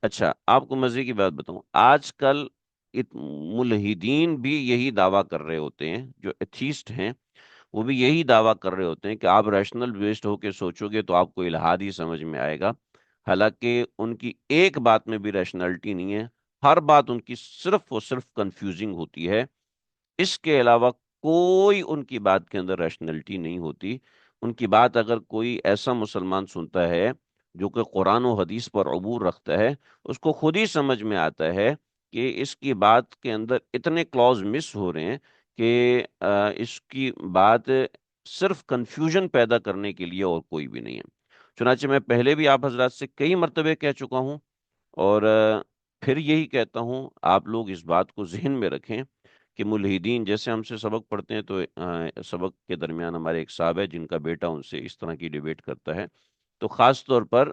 اچھا، آپ کو مزے کی بات بتاؤں، آج کل ملحدین بھی یہی دعویٰ کر رہے ہوتے ہیں، جو ایتھیسٹ ہیں وہ بھی یہی دعویٰ کر رہے ہوتے ہیں کہ آپ ریشنل بیسڈ ہو کے سوچو گے تو آپ کو الہاد ہی سمجھ میں آئے گا، حالانکہ ان کی ایک بات میں بھی ریشنلٹی نہیں ہے، ہر بات ان کی صرف اور صرف کنفیوزنگ ہوتی ہے، اس کے علاوہ کوئی ان کی بات کے اندر ریشنلٹی نہیں ہوتی۔ ان کی بات اگر کوئی ایسا مسلمان سنتا ہے جو کہ قرآن و حدیث پر عبور رکھتا ہے، اس کو خود ہی سمجھ میں آتا ہے کہ اس کی بات کے اندر اتنے کلوز مس ہو رہے ہیں کہ اس کی بات صرف کنفیوژن پیدا کرنے کے لیے اور کوئی بھی نہیں ہے۔ چنانچہ میں پہلے بھی آپ حضرات سے کئی مرتبہ کہہ چکا ہوں، اور پھر یہی کہتا ہوں، آپ لوگ اس بات کو ذہن میں رکھیں کہ ملحدین جیسے ہم سے سبق پڑھتے ہیں، تو سبق کے درمیان ہمارے ایک صاحب ہے جن کا بیٹا ان سے اس طرح کی ڈیبیٹ کرتا ہے، تو خاص طور پر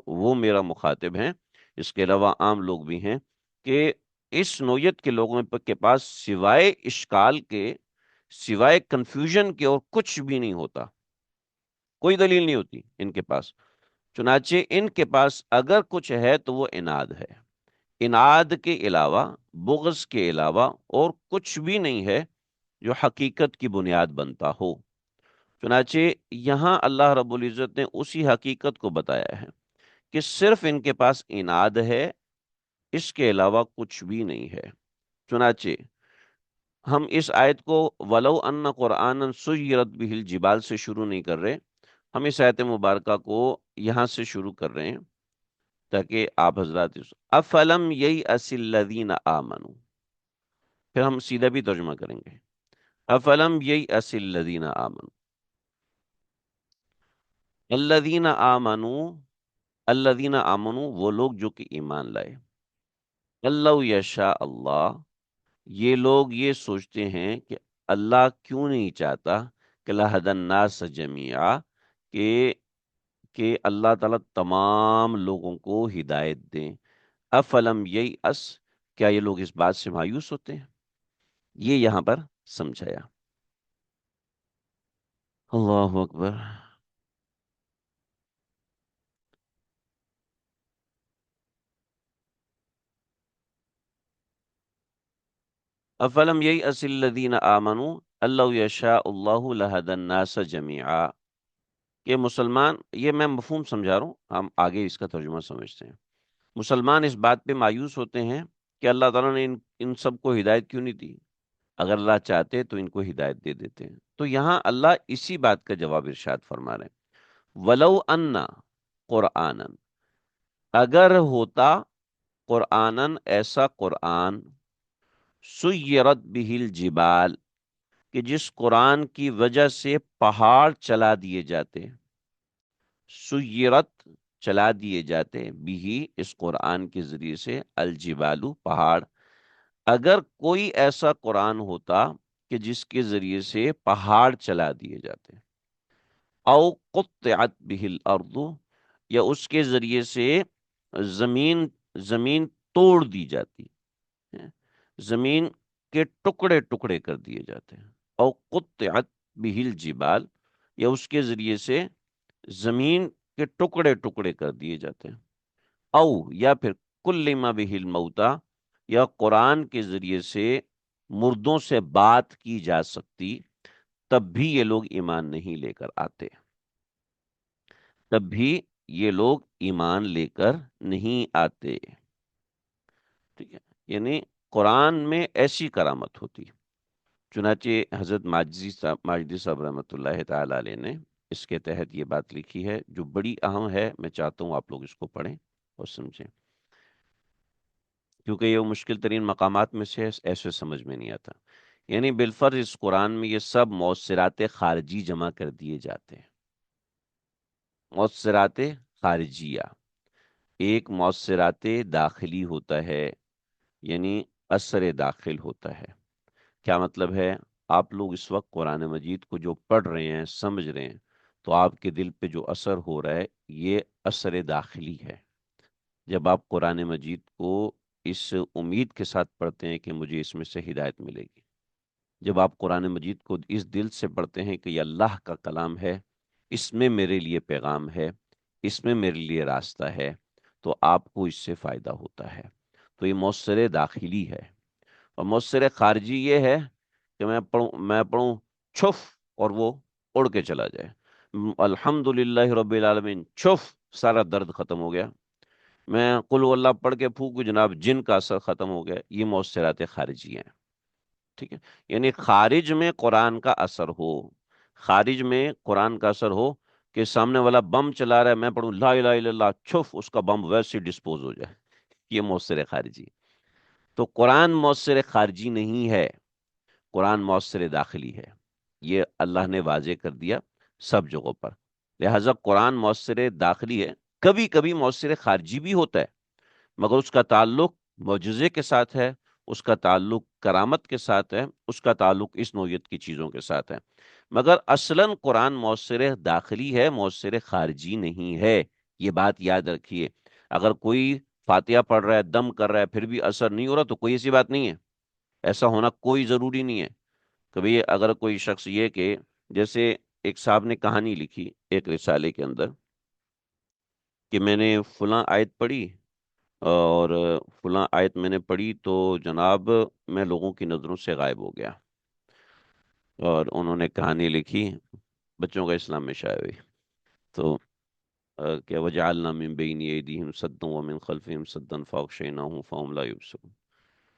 وہ میرا مخاطب ہیں، اس کے علاوہ عام لوگ بھی ہیں، کہ اس نوعیت کے لوگوں کے پاس سوائے اشکال کے، سوائے کنفیوژن کے اور کچھ بھی نہیں ہوتا، کوئی دلیل نہیں ہوتی ان کے پاس۔ چنانچہ ان کے پاس اگر کچھ ہے تو وہ عناد ہے، عناد کے علاوہ، بغض کے علاوہ اور کچھ بھی نہیں ہے جو حقیقت کی بنیاد بنتا ہو۔ چنانچہ یہاں اللہ رب العزت نے اسی حقیقت کو بتایا ہے کہ صرف ان کے پاس عناد ہے، اس کے علاوہ کچھ بھی نہیں ہے۔ چنانچہ ہم اس آیت کو ولو ان قرآن سیرت بہ الجبال سے شروع نہیں کر رہے، ہم اس آیت مبارکہ کو یہاں سے شروع کر رہے ہیں تاکہ آپ حضرات افلم ییأس الذین آمنوا، پھر ہم سیدھا بھی ترجمہ کریں گے، افلم ییأس الذین آمنوا، الذین آمنوا، الذین آمنوا وہ لوگ جو کہ ایمان لائے، اللہ یشاء اللہ، یہ لوگ یہ سوچتے ہیں کہ اللہ کیوں نہیں چاہتا کہ لہد الناس جمیعا، کہ اللہ تعالیٰ تمام لوگوں کو ہدایت دیں، افلم ییأس، کیا یہ لوگ اس بات سے مایوس ہوتے ہیں؟ یہ یہاں پر سمجھایا۔ اللہ اکبر۔ افلم ییأس الذین آمنوا اللہ یشاء اللہ لہد الناس جمیعا، کہ مسلمان، یہ میں مفہوم سمجھا رہا ہوں، ہم آگے اس کا ترجمہ سمجھتے ہیں۔ مسلمان اس بات پہ مایوس ہوتے ہیں کہ اللہ تعالیٰ نے ان سب کو ہدایت کیوں نہیں دی، اگر اللہ چاہتے تو ان کو ہدایت دے دیتے ہیں۔ تو یہاں اللہ اسی بات کا جواب ارشاد فرما رہے ہیں، ولو انا قرآنا، اگر ہوتا قرآنن ایسا قرآن، سیرت بہ الجبال، کہ جس قرآن کی وجہ سے پہاڑ چلا دیے جاتے، سیرت چلا دیے جاتے بھی اس قرآن کے ذریعے سے، الجبالو پہاڑ، اگر کوئی ایسا قرآن ہوتا کہ جس کے ذریعے سے پہاڑ چلا دیے جاتے، او قطعت به الارض، یا اس کے ذریعے سے زمین زمین توڑ دی جاتی ہے، زمین کے ٹکڑے ٹکڑے کر دیے جاتے ہیں، او قطعت به الجبال، یا اس کے ذریعے سے زمین کے ٹکڑے ٹکڑے کر دیے جاتے ہیں، او یا پھر کلم بہ الموتا، یا قرآن کے ذریعے سے مردوں سے بات کی جا سکتی، تب بھی یہ لوگ ایمان نہیں لے کر آتے، تب بھی یہ لوگ ایمان لے کر نہیں آتے۔ ٹھیک ہے، یعنی قرآن میں ایسی کرامت ہوتی۔ چنانچہ حضرت ماجدی صاحب رحمۃ اللہ تعالی علیہ نے اس کے تحت یہ بات لکھی ہے جو بڑی اہم ہے، میں چاہتا ہوں آپ لوگ اس کو پڑھیں اور سمجھیں، کیونکہ یہ مشکل ترین مقامات میں سے ہے، ایسے سمجھ میں نہیں آتا۔ یعنی بالفرض اس قرآن میں یہ سب مؤثرات خارجی جمع کر دیے جاتے ہیں، مؤثرات خارجیہ، ایک مؤثرات داخلی ہوتا ہے، یعنی اثر داخل ہوتا ہے۔ کیا مطلب ہے؟ آپ لوگ اس وقت قرآن مجید کو جو پڑھ رہے ہیں، سمجھ رہے ہیں، تو آپ کے دل پہ جو اثر ہو رہا ہے یہ اثر داخلی ہے۔ جب آپ قرآن مجید کو اس امید کے ساتھ پڑھتے ہیں کہ مجھے اس میں سے ہدایت ملے گی، جب آپ قرآن مجید کو اس دل سے پڑھتے ہیں کہ یہ اللہ کا کلام ہے، اس میں میرے لیے پیغام ہے، اس میں میرے لیے راستہ ہے، تو آپ کو اس سے فائدہ ہوتا ہے۔ تو یہ مؤثر داخلی ہے، اور مؤثر خارجی یہ ہے کہ میں پڑھوں چھف اور وہ اڑ کے چلا جائے، الحمدللہ رب العالمین چھف، سارا درد ختم ہو گیا، میں قل ہو اللہ پڑھ کے پھونکوں جناب جن کا اثر ختم ہو گیا، یہ مؤثرات خارجی ہیں۔ ٹھیک ہے، یعنی خارج میں قرآن کا اثر ہو، خارج میں قرآن کا اثر ہو، کہ سامنے والا بم چلا رہا ہے، میں پڑھوں لا الہ الا اللہ چھف، اس کا بم ویسے ڈسپوز ہو جائے، یہ مؤثر خارجی۔ تو قرآن مؤثر خارجی نہیں ہے، قرآن مؤثر داخلی ہے، یہ اللہ نے واضح کر دیا سب جگہوں پر۔ لہذا قرآن مؤثر داخلی ہے، کبھی کبھی مؤثر خارجی بھی ہوتا ہے، مگر اس کا تعلق معجزے کے ساتھ ہے، اس کا تعلق کرامت کے ساتھ ہے، اس کا تعلق اس نوعیت کی چیزوں کے ساتھ ہے، مگر اصلاً قرآن مؤثر داخلی ہے، مؤثر خارجی نہیں ہے، یہ بات یاد رکھیے۔ اگر کوئی فاتحہ پڑھ رہا ہے، دم کر رہا ہے، پھر بھی اثر نہیں ہو رہا، تو کوئی ایسی بات نہیں ہے، ایسا ہونا کوئی ضروری نہیں ہے۔ کبھی اگر کوئی شخص یہ کہ جیسے ایک صاحب نے کہانی لکھی ایک رسالے کے اندر کہ میں نے فلاں آیت پڑھی، اور فلاں آیت میں نے پڑھی تو جناب میں لوگوں کی نظروں سے غائب ہو گیا، اور انہوں نے کہانی لکھی، بچوں کا اسلام میں شائع ہوئی، تو کہ وجعلنا من بین ایدیہم سدا ومن خلفہم سدا فاغشیناہم فہم لا یبصرون،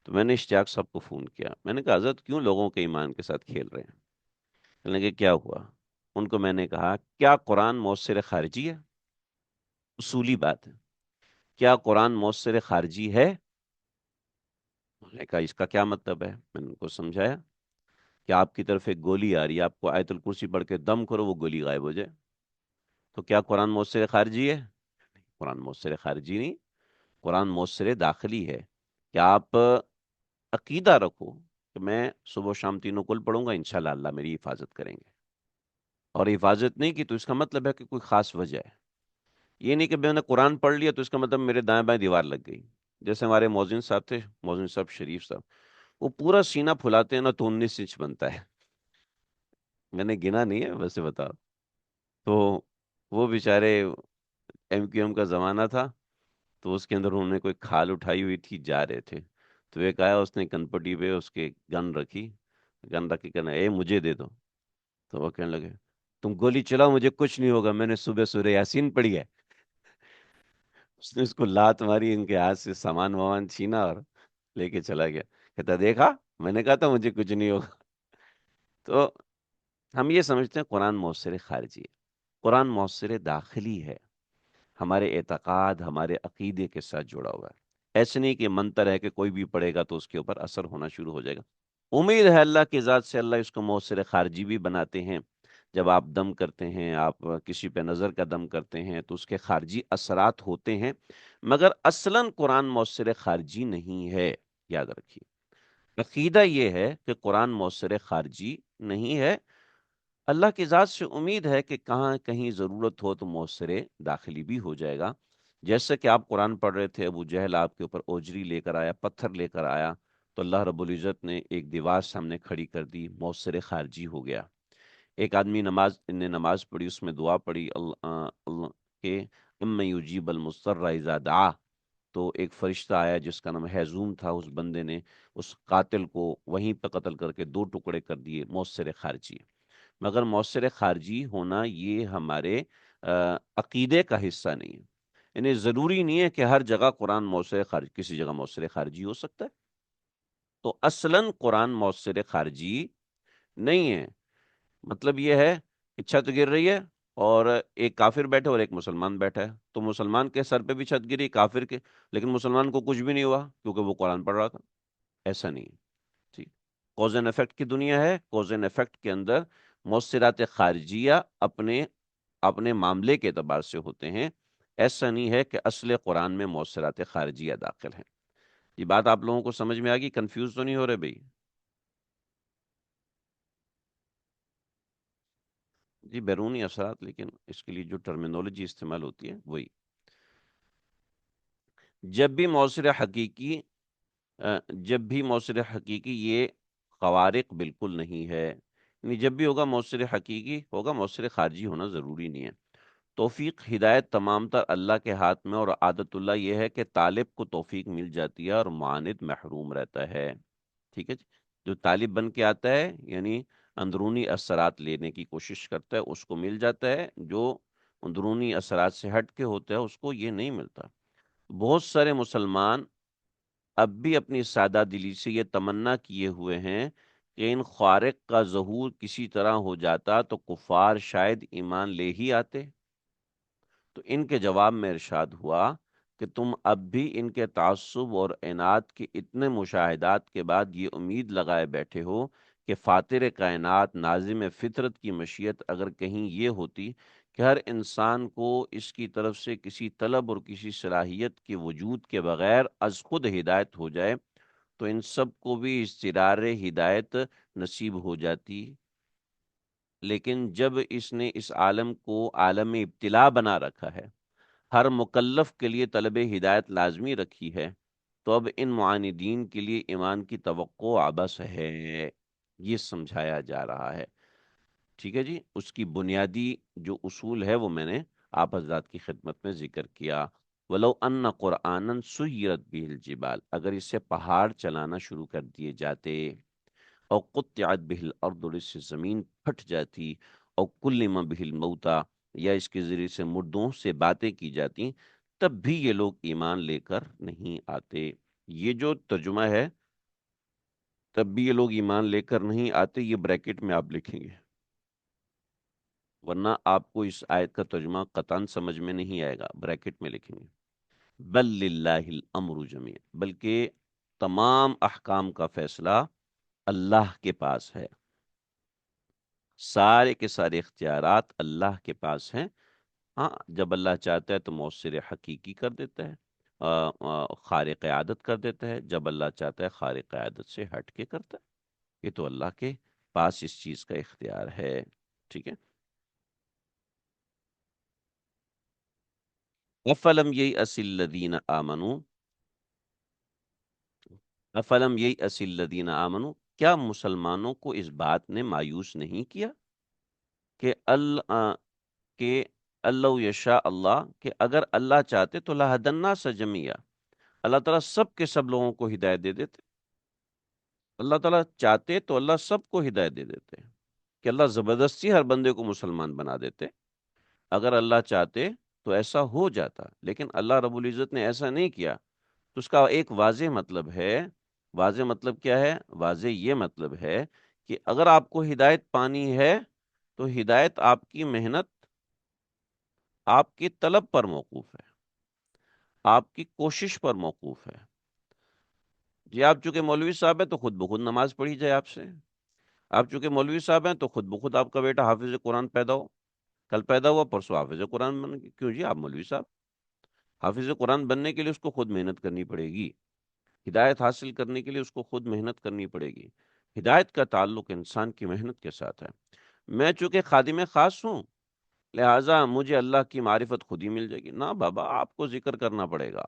تو میں نے اشتیاق صاحب کو فون کیا، میں نے کہا حضرت کیوں لوگوں کے ایمان کے ساتھ کھیل رہے ہیں؟ کہنے لگے کیا ہوا؟ ان کو میں نے کہا کیا قرآن مؤثر خارجی ہے؟ اصولی بات ہے، کیا قرآن مؤثر خارجی ہے؟ میں نے کہا اس کا کیا مطلب ہے؟ میں نے ان کو سمجھایا کہ آپ کی طرف ایک گولی آ رہی ہے، آپ کو آیت الکرسی پڑھ کے دم کرو وہ گولی غائب ہو جائے، تو کیا قرآن مؤثر خارجی ہے؟ قرآن مؤثر خارجی نہیں، قرآن مؤثر داخلی ہے کہ آپ عقیدہ رکھو کہ میں صبح و شام تینوں کل پڑھوں گا، انشاءاللہ اللہ میری حفاظت کریں گے، اور حفاظت نہیں کی تو اس کا مطلب ہے کہ کوئی خاص وجہ ہے، یہ نہیں کہ میں نے قرآن پڑھ لیا تو اس کا مطلب میرے دائیں بائیں دیوار لگ گئی۔ جیسے ہمارے مؤذن صاحب تھے، مؤذن صاحب شریف صاحب، وہ پورا سینہ پھلاتے ہیں نا تو 19 انچ بنتا ہے، میں نے گنا نہیں ہے ویسے بتا، تو وہ بیچارے ایم کیو ایم کا زمانہ تھا، تو اس کے اندر انہوں نے کوئی کھال اٹھائی ہوئی تھی، جا رہے تھے، تو ایک آیا اس نے کنپٹی پہ اس کے گن رکھی، گن رکھ کے کہنا اے مجھے دے دو، تو وہ کہنے لگے تم گولی چلاؤ مجھے کچھ نہیں ہوگا، میں نے صبح سورہ یاسین پڑھی ہے۔ اس نے اس کو لات ماری، ان کے ہاتھ سے سامان وامان چھینا اور لے کے چلا گیا، کہتا دیکھا میں نے کہا تھا مجھے کچھ نہیں ہوگا۔ تو ہم یہ سمجھتے ہیں قرآن مؤثر خارجی ہے، قرآن مؤثر داخلی ہے، ہمارے اعتقاد ہمارے عقیدے کے ساتھ جڑا ہوا ہے، ایسے نہیں کہ منتر ہے کہ کوئی بھی پڑھے گا تو اس کے اوپر اثر ہونا شروع ہو جائے گا۔ امید ہے اللہ کی ذات سے اللہ اس کو مؤثر خارجی بھی بناتے ہیں، جب آپ دم کرتے ہیں، آپ کسی پہ نظر کا دم کرتے ہیں تو اس کے خارجی اثرات ہوتے ہیں، مگر اصلاً قرآن مؤثر خارجی نہیں ہے، یاد رکھیے۔ عقیدہ یہ ہے کہ قرآن مؤثر خارجی نہیں ہے، اللہ کی ذات سے امید ہے کہ کہاں کہیں ضرورت ہو تو مؤثر داخلی بھی ہو جائے گا، جیسے کہ آپ قرآن پڑھ رہے تھے، ابو جہل آپ کے اوپر اوجری لے کر آیا، پتھر لے کر آیا، تو اللہ رب العزت نے ایک دیوار سامنے کھڑی کر دی، مؤثر خارجی ہو گیا۔ ایک آدمی نے نماز پڑھی، اس میں دعا پڑھی اللہ کہ اما یجیب المضطر اذا دعا، تو ایک فرشتہ آیا جس کا نام ہیزوم تھا، اس بندے نے اس قاتل کو وہیں پہ قتل کر کے 2 ٹکڑے کر دیے، مؤثر خارجی۔ مگر مؤثر خارجی ہونا یہ ہمارے عقیدے کا حصہ نہیں ہے، یعنی ضروری نہیں ہے کہ ہر جگہ قرآن مؤثر خارجی، کسی جگہ مؤثر خارجی ہو سکتا ہے، تو اصلاً قرآن مؤثر خارجی نہیں ہے۔ مطلب یہ ہے کہ چھت گر رہی ہے اور ایک کافر بیٹھا اور ایک مسلمان بیٹھا ہے، تو مسلمان کے سر پہ بھی چھت گری، کافر کے، لیکن مسلمان کو کچھ بھی نہیں ہوا کیونکہ وہ قرآن پڑھ رہا تھا، ایسا نہیں ہے۔ ٹھیک، کوز اینڈ افیکٹ کی دنیا ہے، کوز اینڈ افیکٹ کے اندر مؤثرات خارجیہ اپنے اپنے معاملے کے اعتبار سے ہوتے ہیں، ایسا نہیں ہے کہ اصل قرآن میں مؤثرات خارجیہ داخل ہیں۔ یہ بات آپ لوگوں کو سمجھ میں آ گئی؟ کنفیوز تو نہیں ہو رہے بھائی؟ جی بیرونی اثرات، لیکن اس کے لیے جو ٹرمینولوجی استعمال ہوتی ہے وہی، جب بھی مؤثر حقیقی جب بھی مؤثر حقیقی یہ خوارق بالکل نہیں ہے، یعنی جب بھی ہوگا مؤثر حقیقی ہوگا، مؤثر خارجی ہونا ضروری نہیں ہے۔ توفیق ہدایت تمام تر اللہ کے ہاتھ میں، اور عادت اللہ یہ ہے کہ طالب کو توفیق مل جاتی ہے اور معاند محروم رہتا ہے۔ ٹھیک ہے جی، جو طالب بن کے آتا ہے یعنی اندرونی اثرات لینے کی کوشش کرتا ہے اس کو مل جاتا ہے، جو اندرونی اثرات سے ہٹ کے ہوتا ہے اس کو یہ نہیں ملتا۔ بہت سارے مسلمان اب بھی اپنی سادہ دلی سے یہ تمنا کیے ہوئے ہیں کہ ان خوارق کا ظہور کسی طرح ہو جاتا تو کفار شاید ایمان لے ہی آتے، تو ان کے جواب میں ارشاد ہوا کہ تم اب بھی ان کے تعصب اور عناد کے اتنے مشاہدات کے بعد یہ امید لگائے بیٹھے ہو کہ فاطر کائنات ناظم فطرت کی مشیت اگر کہیں یہ ہوتی کہ ہر انسان کو اس کی طرف سے کسی طلب اور کسی صلاحیت کے وجود کے بغیر از خود ہدایت ہو جائے تو ان سب کو بھی استرار ہدایت نصیب ہو جاتی، لیکن جب اس نے اس عالم کو عالم ابتلا بنا رکھا ہے، ہر مکلف کے لیے طلب ہدایت لازمی رکھی ہے، تو اب ان معاندین کے لیے ایمان کی توقع عبث ہے، یہ سمجھایا جا رہا ہے۔ ٹھیک ہے جی، اس کی بنیادی جو اصول ہے وہ میں نے آپ حضرات کی خدمت میں ذکر کیا۔ وَلَوْ أَنَّ قُرْآنًا سُيِّرَتْ بِهِ الْجِبَالُ، اگر اس سے پہاڑ چلانا شروع کر دیے جاتے، او قطعت بہ الارض، اور اس سے زمین پھٹ جاتی، او کلم بہ الموتى، یا اس کے ذریعے سے مردوں سے باتیں کی جاتی، تب بھی یہ لوگ ایمان لے کر نہیں آتے۔ یہ جو ترجمہ ہے تب بھی یہ لوگ ایمان لے کر نہیں آتے، یہ بریکٹ میں آپ لکھیں گے، ورنہ آپ کو اس آیت کا ترجمہ قطعاً سمجھ میں نہیں آئے گا، بریکٹ میں لکھیں گے۔ بل للہ الامر جمیعا، بلکہ تمام احکام کا فیصلہ اللہ کے پاس ہے، سارے کے سارے اختیارات اللہ کے پاس ہیں۔ ہاں، جب اللہ چاہتا ہے تو مؤثر حقیقی کر دیتا ہے، خارق عادت کر دیتا ہے، جب اللہ چاہتا ہے خارق عادت سے ہٹ کے کرتا ہے۔ یہ تو اللہ کے پاس اس چیز کا اختیار ہے، ٹھیک ہے۔ افلم ییأس الذین آمنوا، افلم ییأس الذین آمنوا، کیا مسلمانوں کو اس بات نے مایوس نہیں کیا کہ کہ اللہ یشاء اللہ، کہ اگر اللہ چاہتے تو لہدی الناس جمیعا، اللہ تعالیٰ سب کے سب لوگوں کو ہدایت دے دیتے۔ اللہ تعالیٰ چاہتے تو اللہ سب کو ہدایت دے دیتے، کہ اللہ زبردستی ہر بندے کو مسلمان بنا دیتے۔ اگر اللہ چاہتے تو ایسا ہو جاتا، لیکن اللہ رب العزت نے ایسا نہیں کیا۔ تو اس کا ایک واضح مطلب ہے، واضح مطلب کیا ہے؟ واضح یہ مطلب ہے کہ اگر آپ کو ہدایت پانی ہے تو ہدایت آپ کی محنت، آپ کی طلب پر موقوف ہے، آپ کی کوشش پر موقوف ہے۔ جی آپ چونکہ مولوی صاحب ہیں تو خود بخود نماز پڑھی جائے آپ سے، آپ چونکہ مولوی صاحب ہیں تو خود بخود آپ کا بیٹا حافظ قرآن پیدا ہو، کل پیدا ہوا پرسوں حافظ قرآن بن گیا۔ کیوں جی؟ آپ مولوی صاحب، حافظ قرآن بننے کے لیے اس کو خود محنت کرنی پڑے گی، ہدایت حاصل کرنے کے لیے اس کو خود محنت کرنی پڑے گی۔ ہدایت کا تعلق انسان کی محنت کے ساتھ ہے۔ میں چونکہ خادم خاص ہوں لہٰذا مجھے اللہ کی معرفت خود ہی مل جائے گی، نہ بابا، آپ کو ذکر کرنا پڑے گا،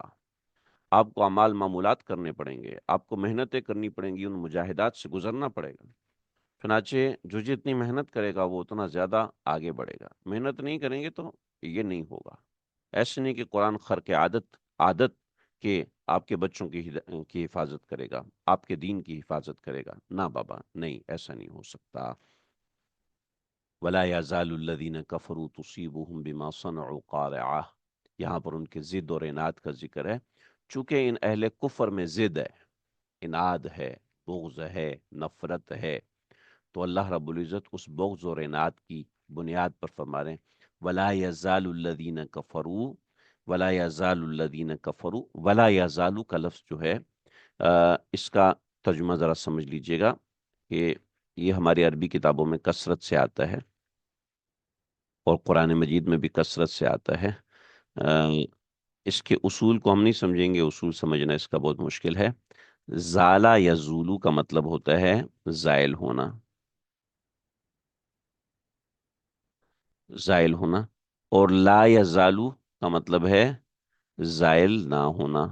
آپ کو اعمال معمولات کرنے پڑیں گے، آپ کو محنتیں کرنی پڑیں گی، ان مجاہدات سے گزرنا پڑے گا۔ چنانچہ جو جتنی محنت کرے گا وہ اتنا زیادہ آگے بڑھے گا، محنت نہیں کریں گے تو یہ نہیں ہوگا۔ ایسے نہیں کہ قرآن خر کے عادت عادت کہ آپ کے بچوں کی حفاظت کرے گا، آپ کے دین کی حفاظت کرے گا، نہ بابا، نہیں، ایسا نہیں ہو سکتا۔ وَلَا يَزَالُ الَّذِينَ كَفَرُوا تُصِيبُهُمْ بِمَا صَنَعُوا قَارِعَةٌ، یہاں پر ان کے ضد اور اناد کا ذکر ہے، چونکہ ان اہل کفر میں ضد ہے، اناد ہے، بغض ہے، نفرت ہے، تو اللہ رب العزت اس بغض اور اناد کی بنیاد پر فرما رہے ہیں وَلَا يَزَالُ الَّذِينَ كَفَرُوا، وَلَا يَزَالُ الَّذِينَ كَفَرُوا، وَلَا يَزَالُ کا لفظ جو ہے اس کا ترجمہ ذرا سمجھ لیجئے گا کہ یہ ہماری عربی کتابوں میں کثرت سے آتا ہے اور قرآن مجید میں بھی کثرت سے آتا ہے۔ اس کے اصول کو ہم نہیں سمجھیں گے، اصول سمجھنا اس کا بہت مشکل ہے۔ زالا یا زولو کا مطلب ہوتا ہے زائل ہونا، زائل ہونا، اور لا یا زالو کا مطلب ہے زائل نہ ہونا۔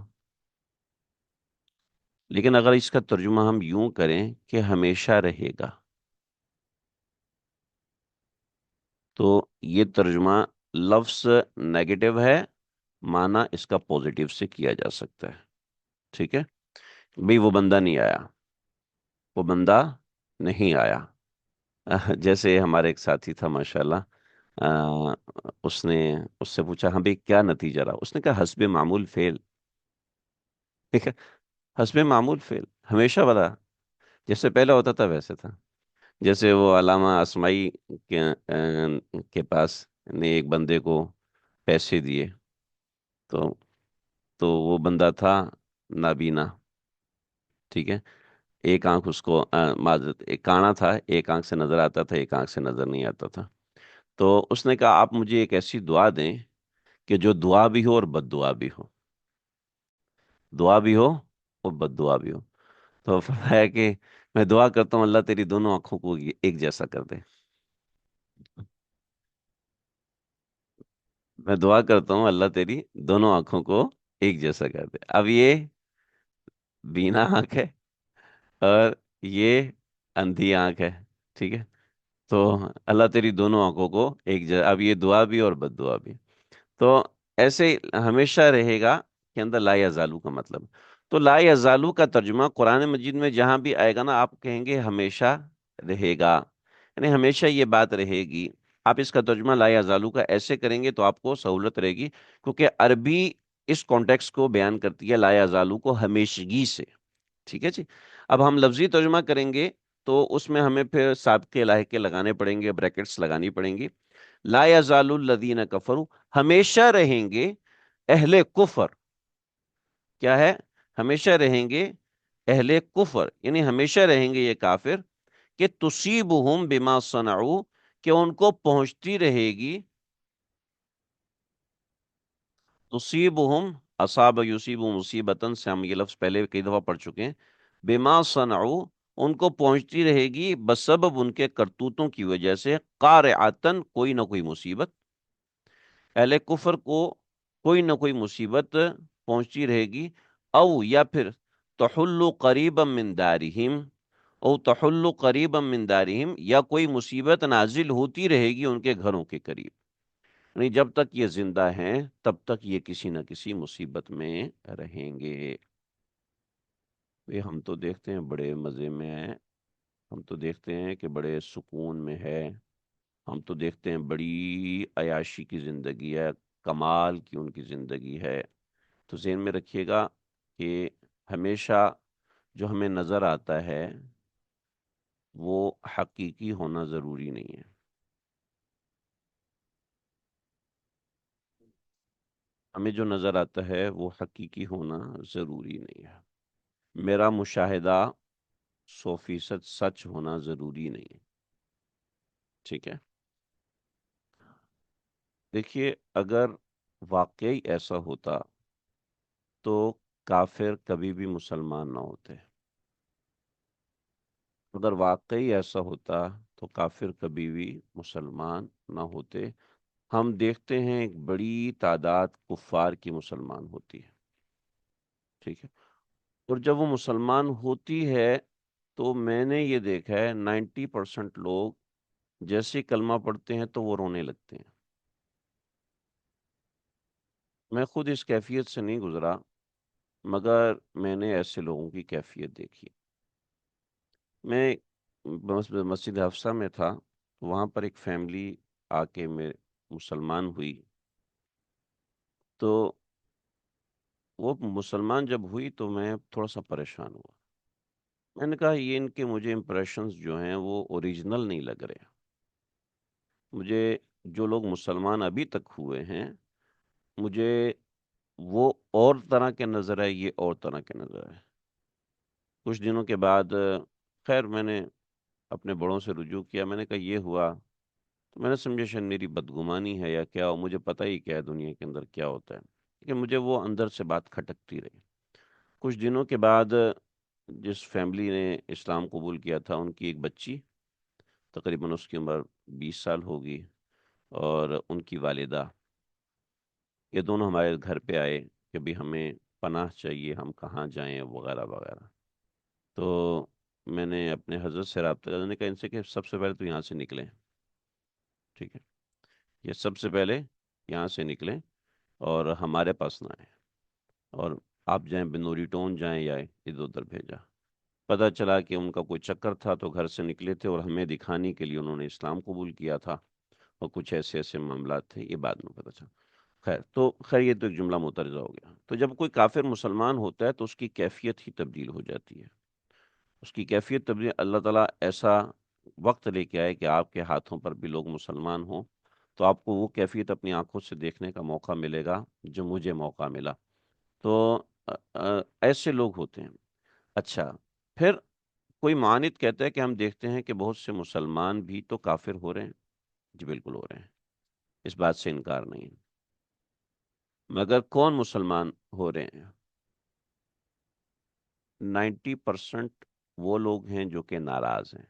لیکن اگر اس کا ترجمہ ہم یوں کریں کہ ہمیشہ رہے گا، تو یہ ترجمہ لفظ نیگیٹو ہے، معنی اس کا پوزیٹیو سے کیا جا سکتا ہے، ٹھیک ہے؟ بھئی وہ بندہ نہیں آیا، وہ بندہ نہیں آیا۔ جیسے ہمارے ایک ساتھی تھا ماشاءاللہ، اس نے اس سے پوچھا ہاں بھئی کیا نتیجہ رہا؟ اس نے کہا حسب معمول فعل، ٹھیک ہے؟ حسب معمول فعل ہمیشہ والا، جیسے پہلے ہوتا تھا ویسے تھا۔ جیسے وہ علامہ اسماعی کے پاس نے ایک بندے کو پیسے دیے، تو وہ بندہ تھا نابینا، ٹھیک ہے؟ ایک آنکھ اس کو معذرت، ایک کانا تھا، ایک آنکھ سے نظر آتا تھا، ایک آنکھ سے نظر نہیں آتا تھا۔ تو اس نے کہا آپ مجھے ایک ایسی دعا دیں کہ جو دعا بھی ہو اور بد دعا بھی ہو، دعا بھی ہو اور بد دعا بھی ہو۔ تو فرمایا کہ میں دعا کرتا ہوں اللہ تیری دونوں آنکھوں کو ایک جیسا کر دے، میں دعا کرتا ہوں اللہ تیری دونوں آنکھوں کو ایک جیسا کر دے۔ اب یہ بینا آنکھ ہے اور یہ اندھی آنکھ ہے، ٹھیک ہے؟ تو اللہ تیری دونوں آنکھوں کو ایک جیسا، اب یہ دعا بھی اور بد دعا بھی، تو ایسے ہمیشہ رہے گا کے اندر لا یزالو کا مطلب، تو لا یزالو کا ترجمہ قرآن مجید میں جہاں بھی آئے گا نا، آپ کہیں گے ہمیشہ رہے گا، یعنی ہمیشہ یہ بات رہے گی۔ آپ اس کا ترجمہ لا یزالو کا ایسے کریں گے تو آپ کو سہولت رہے گی، کیونکہ عربی اس کانٹیکس کو بیان کرتی ہے لا یزالو کو ہمیشگی سے، ٹھیک ہے جی. اب ہم لفظی ترجمہ کریں گے تو اس میں ہمیں پھر سابقے لاحقے لگانے پڑیں گے، بریکٹس لگانی پڑیں گی. لا یزال الذین کفروا، ہمیشہ رہیں گے اہل کفر. کیا ہے؟ ہمیشہ رہیں گے اہل کفر، یعنی ہمیشہ رہیں گے یہ کافر، کہ تصیبہم بما صنعوا، کہ ان کو پہنچتی رہے گی. تصیبہم، اصاب یصیب مصیبتن سے ہم یہ لفظ پہلے کئی دفعہ پڑھ چکے ہیں. بما صنعوا، ان کو پہنچتی رہے گی بسبب ان کے کرتوتوں کی وجہ سے، قارعتن، کوئی نہ کوئی مصیبت. اہل کفر کو کوئی نہ کوئی مصیبت پہنچتی رہے گی. او یا پھر تحل قریبا من دارہم، او تحل قریبا من دارہم، یا کوئی مصیبت نازل ہوتی رہے گی ان کے گھروں کے قریب. یعنی جب تک یہ زندہ ہیں تب تک یہ کسی نہ کسی مصیبت میں رہیں گے. یہ ہم تو دیکھتے ہیں بڑے مزے میں ہیں، ہم تو دیکھتے ہیں کہ بڑے سکون میں ہے، ہم تو دیکھتے ہیں بڑی عیاشی کی زندگی ہے، کمال کی ان کی زندگی ہے. تو ذہن میں رکھیے گا کہ ہمیشہ جو ہمیں نظر آتا ہے وہ حقیقی ہونا ضروری نہیں ہے. ہمیں جو نظر آتا ہے وہ حقیقی ہونا ضروری نہیں ہے. میرا مشاہدہ 100% سچ ہونا ضروری نہیں ہے. ٹھیک ہے. دیکھیے، اگر واقعی ایسا ہوتا تو کافر کبھی بھی مسلمان نہ ہوتے. اگر واقعی ایسا ہوتا تو کافر کبھی بھی مسلمان نہ ہوتے. ہم دیکھتے ہیں ایک بڑی تعداد کفار کی مسلمان ہوتی ہے. ٹھیک ہے. اور جب وہ مسلمان ہوتی ہے تو میں نے یہ دیکھا ہے 90% لوگ جیسے ہی کلمہ پڑھتے ہیں تو وہ رونے لگتے ہیں. میں خود اس کیفیت سے نہیں گزرا، مگر میں نے ایسے لوگوں کی کیفیت دیکھی. میں مسجد حفصہ میں تھا، وہاں پر ایک فیملی آ کے میں مسلمان ہوئی. تو وہ مسلمان جب ہوئی تو میں تھوڑا سا پریشان ہوا. میں نے کہا یہ ان کے مجھے امپریشنز جو ہیں وہ اوریجنل نہیں لگ رہے. مجھے جو لوگ مسلمان ابھی تک ہوئے ہیں، مجھے وہ اور طرح کے نظر آئے، یہ اور طرح کے نظر آئے. کچھ دنوں کے بعد خیر میں نے اپنے بڑوں سے رجوع کیا. میں نے کہا یہ ہوا تو میں نے سمجھا شاید میری بدگمانی ہے یا کیا ہو، مجھے پتہ ہی کیا ہے دنیا کے اندر کیا ہوتا ہے. لیکن مجھے وہ اندر سے بات کھٹکتی رہی. کچھ دنوں کے بعد جس فیملی نے اسلام قبول کیا تھا، ان کی ایک بچی، تقریباً اس کی عمر 20 سال ہوگی، اور ان کی والدہ، یہ دونوں ہمارے گھر پہ آئے کہ بھی ہمیں پناہ چاہیے، ہم کہاں جائیں وغیرہ وغیرہ. تو میں نے اپنے حضرت سے رابطہ کیا. نے کہا ان سے کہ سب سے پہلے تو یہاں سے نکلیں. ٹھیک ہے، یہ سب سے پہلے یہاں سے نکلیں اور ہمارے پاس نہ آئیں. اور آپ جائیں بنوری ٹون جائیں یا ادھر ادھر بھیجا. پتہ چلا کہ ان کا کوئی چکر تھا تو گھر سے نکلے تھے، اور ہمیں دکھانے کے لیے انہوں نے اسلام قبول کیا تھا، اور کچھ ایسے ایسے معاملات تھے. یہ بعد میں پتہ چلا. خیر یہ تو ایک جملہ مترجہ ہو گیا. تو جب کوئی کافر مسلمان ہوتا ہے تو اس کی کیفیت ہی تبدیل ہو جاتی ہے. اس کی کیفیت تبدیل، اللہ تعالیٰ ایسا وقت لے کے آئے کہ آپ کے ہاتھوں پر بھی لوگ مسلمان ہوں تو آپ کو وہ کیفیت اپنی آنکھوں سے دیکھنے کا موقع ملے گا جو مجھے موقع ملا. تو ایسے لوگ ہوتے ہیں. اچھا، پھر کوئی معاند کہتا ہے کہ ہم دیکھتے ہیں کہ بہت سے مسلمان بھی تو کافر ہو رہے ہیں. جی بالکل ہو رہے ہیں، اس بات سے انکار نہیں ہے. مگر کون مسلمان ہو رہے ہیں؟ 90% وہ لوگ ہیں جو کہ ناراض ہیں،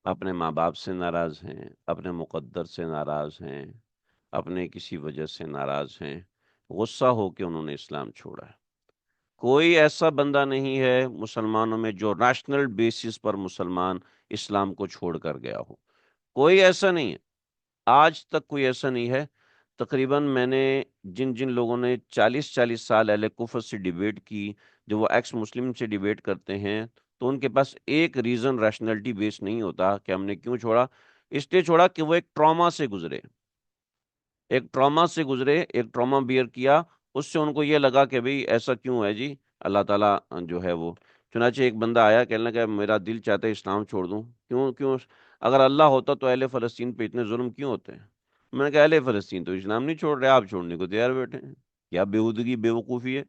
اپنے ماں باپ سے ناراض ہیں، اپنے مقدر سے ناراض ہیں، اپنے کسی وجہ سے ناراض ہیں، غصہ ہو کے انہوں نے اسلام چھوڑا ہے. کوئی ایسا بندہ نہیں ہے مسلمانوں میں جو ریشنل بیسس پر مسلمان اسلام کو چھوڑ کر گیا ہو. کوئی ایسا نہیں ہے، آج تک کوئی ایسا نہیں ہے. تقریباً میں نے جن جن لوگوں نے 40 سال اہل کفر سے ڈیبیٹ کی، جو وہ ایکس مسلم سے ڈیبیٹ کرتے ہیں، تو ان کے پاس ایک ریزن ریشنلٹی بیس نہیں ہوتا کہ ہم نے کیوں چھوڑا. اس لیے چھوڑا کہ وہ ایک ٹراما سے گزرے، ایک ٹراما سے گزرے، ایک ٹراما بیئر کیا. اس سے ان کو یہ لگا کہ بھئی ایسا کیوں ہے جی، اللہ تعالیٰ جو ہے وہ، چنانچہ ایک بندہ آیا کہنے لگا میرا دل چاہتا ہے اسلام چھوڑ دوں، کیوں کیوں؟ اگر اللہ ہوتا تو اہل فلسطین پہ اتنے ظلم کیوں ہوتے ہیں؟ میں نے کہا اہل فلسطین تو اسلام نہیں چھوڑ رہے، آپ چھوڑنے کو تیار بیٹھے ہیں، کیا بےہودگی بے وقوفی ہے؟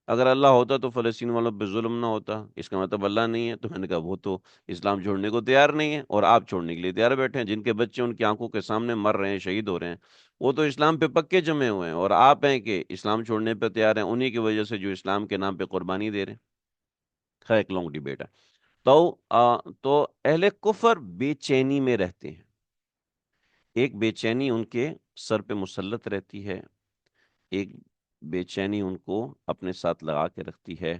اگر اللہ ہوتا تو فلسطین والوں پہ ظلم نہ ہوتا، اس کا مطلب اللہ نہیں ہے؟ تو میں نے کہا وہ تو اسلام چھوڑنے کو تیار نہیں ہے اور آپ چھوڑنے کے لیے تیار بیٹھے ہیں، جن کے بچے ان کی آنکھوں کے سامنے مر رہے ہیں، شہید ہو رہے ہیں، وہ تو اسلام پہ پکے جمے ہوئے ہیں، اور آپ ہیں کہ اسلام چھوڑنے پہ تیار ہیں، انہی کی وجہ سے جو اسلام کے نام پہ قربانی دے رہے ہیں۔ خیر ایک لانگ ڈبیٹ ہے۔ تو تو اہل کفر بے چینی میں رہتے ہیں، ایک بے چینی ان کے سر پہ مسلط رہتی ہے، ایک بے چینی ان کو اپنے ساتھ لگا کے رکھتی ہے۔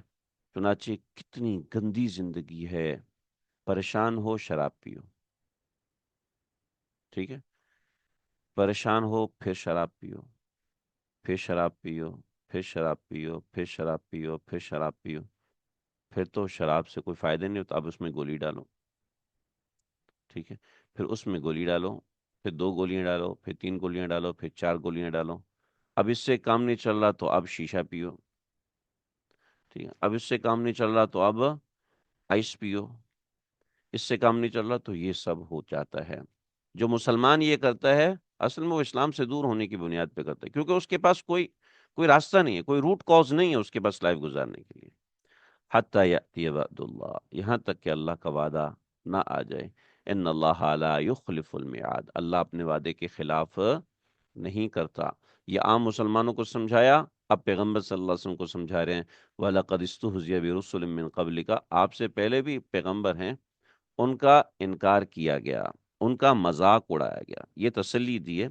چنانچہ کتنی گندی زندگی ہے، پریشان ہو شراب پیو، ٹھیک ہے، پریشان ہو پھر شراب پیو، پھر شراب پیو، پھر شراب پیو، پھر شراب پیو، پھر شراب پیو، پھر تو شراب سے کوئی فائدہ نہیں ہوتا، اب اس میں گولی ڈالو، ٹھیک ہے، پھر اس میں گولی ڈالو، پھر 2 گولیاں ڈالو، پھر 3 گولیاں ڈالو، پھر 4 گولیاں ڈالو، اب اس سے کام نہیں چل رہا تو اب شیشہ پیو، ٹھیک ہے، اب اس سے کام نہیں چل رہا تو اب آئس پیو، اس سے کام نہیں چل رہا تو یہ سب ہو جاتا ہے۔ جو مسلمان یہ کرتا ہے اصل میں وہ اسلام سے دور ہونے کی بنیاد پہ کرتا ہے، کیونکہ اس کے پاس کوئی راستہ نہیں ہے، کوئی روٹ کاز نہیں ہے اس کے پاس لائف گزارنے کے لیے۔ حتی یأتی وعد اللہ، یہاں تک کہ اللہ کا وعدہ نہ آ جائے۔ ان اللہ لا یخلف المیعاد، اللہ اپنے وعدے کے خلاف نہیں کرتا۔ یہ عام مسلمانوں کو سمجھایا، اب پیغمبر صلی اللہ علیہ وسلم کو سمجھا رہے ہیں۔ وَلَقَدِ اسْتُهْزِئَ بِرُسُلٍ مِّن قَبْلِكَ، آپ سے پہلے بھی پیغمبر ہیں، ان کا انکار کیا گیا، ان کا مذاق اڑایا گیا، یہ تسلی دی ہے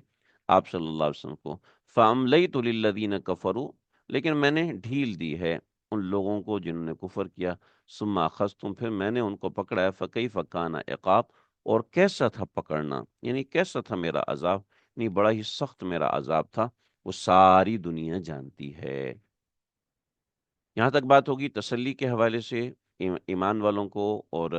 آپ صلی اللہ علیہ وسلم کو۔ فَأَمْلَيْتُ لِلَّذِينَ كَفَرُوا، لیکن میں نے ڈھیل دی ہے ان لوگوں کو جنہوں نے کفر کیا۔ ثُمَّ أَخَذْتُمْ، پھر میں نے ان کو پکڑا ہے۔ فَكَيْفَ كَانَ عقاب، اور کیسا تھا پکڑنا، یعنی کیسا تھا میرا عذاب، یعنی بڑا ہی سخت میرا عذاب تھا، وہ ساری دنیا جانتی ہے۔ یہاں تک بات ہوگی تسلی کے حوالے سے، ایمان والوں کو اور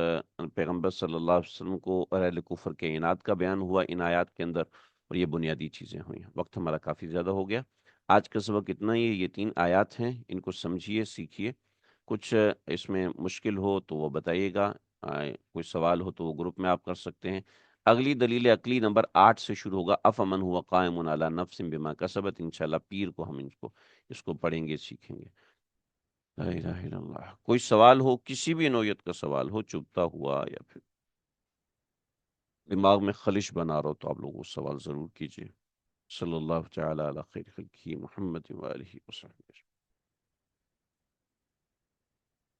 پیغمبر صلی اللہ علیہ وسلم کو اور اہل کفر کے عناد کا بیان ہوا ان آیات کے اندر، اور یہ بنیادی چیزیں ہوئی ہیں۔ وقت ہمارا کافی زیادہ ہو گیا، آج کا سبق اتنا ہی ہے۔ یہ 3 آیات ہیں، ان کو سمجھیے، سیکھیے، کچھ اس میں مشکل ہو تو وہ بتائیے گا، کوئی سوال ہو تو وہ گروپ میں آپ کر سکتے ہیں۔ اگلی دلیل عقلی نمبر 8 سے شروع ہوگا، افمن ہوا قائم علی نفس بما کسبت، انشاءاللہ پیر کو ہم اس کو پڑھیں گے، سیکھیں گے۔ لا الہ الا اللہ۔ کوئی سوال ہو، کسی بھی نوعیت کا سوال ہو، چبھتا ہوا یا پھر دماغ میں خلش بنا رہا ہو، تو آپ لوگ وہ سوال ضرور کیجیے۔ صلی اللہ تعالی علی خیر خلقہ محمد و آلہ وصحبہ۔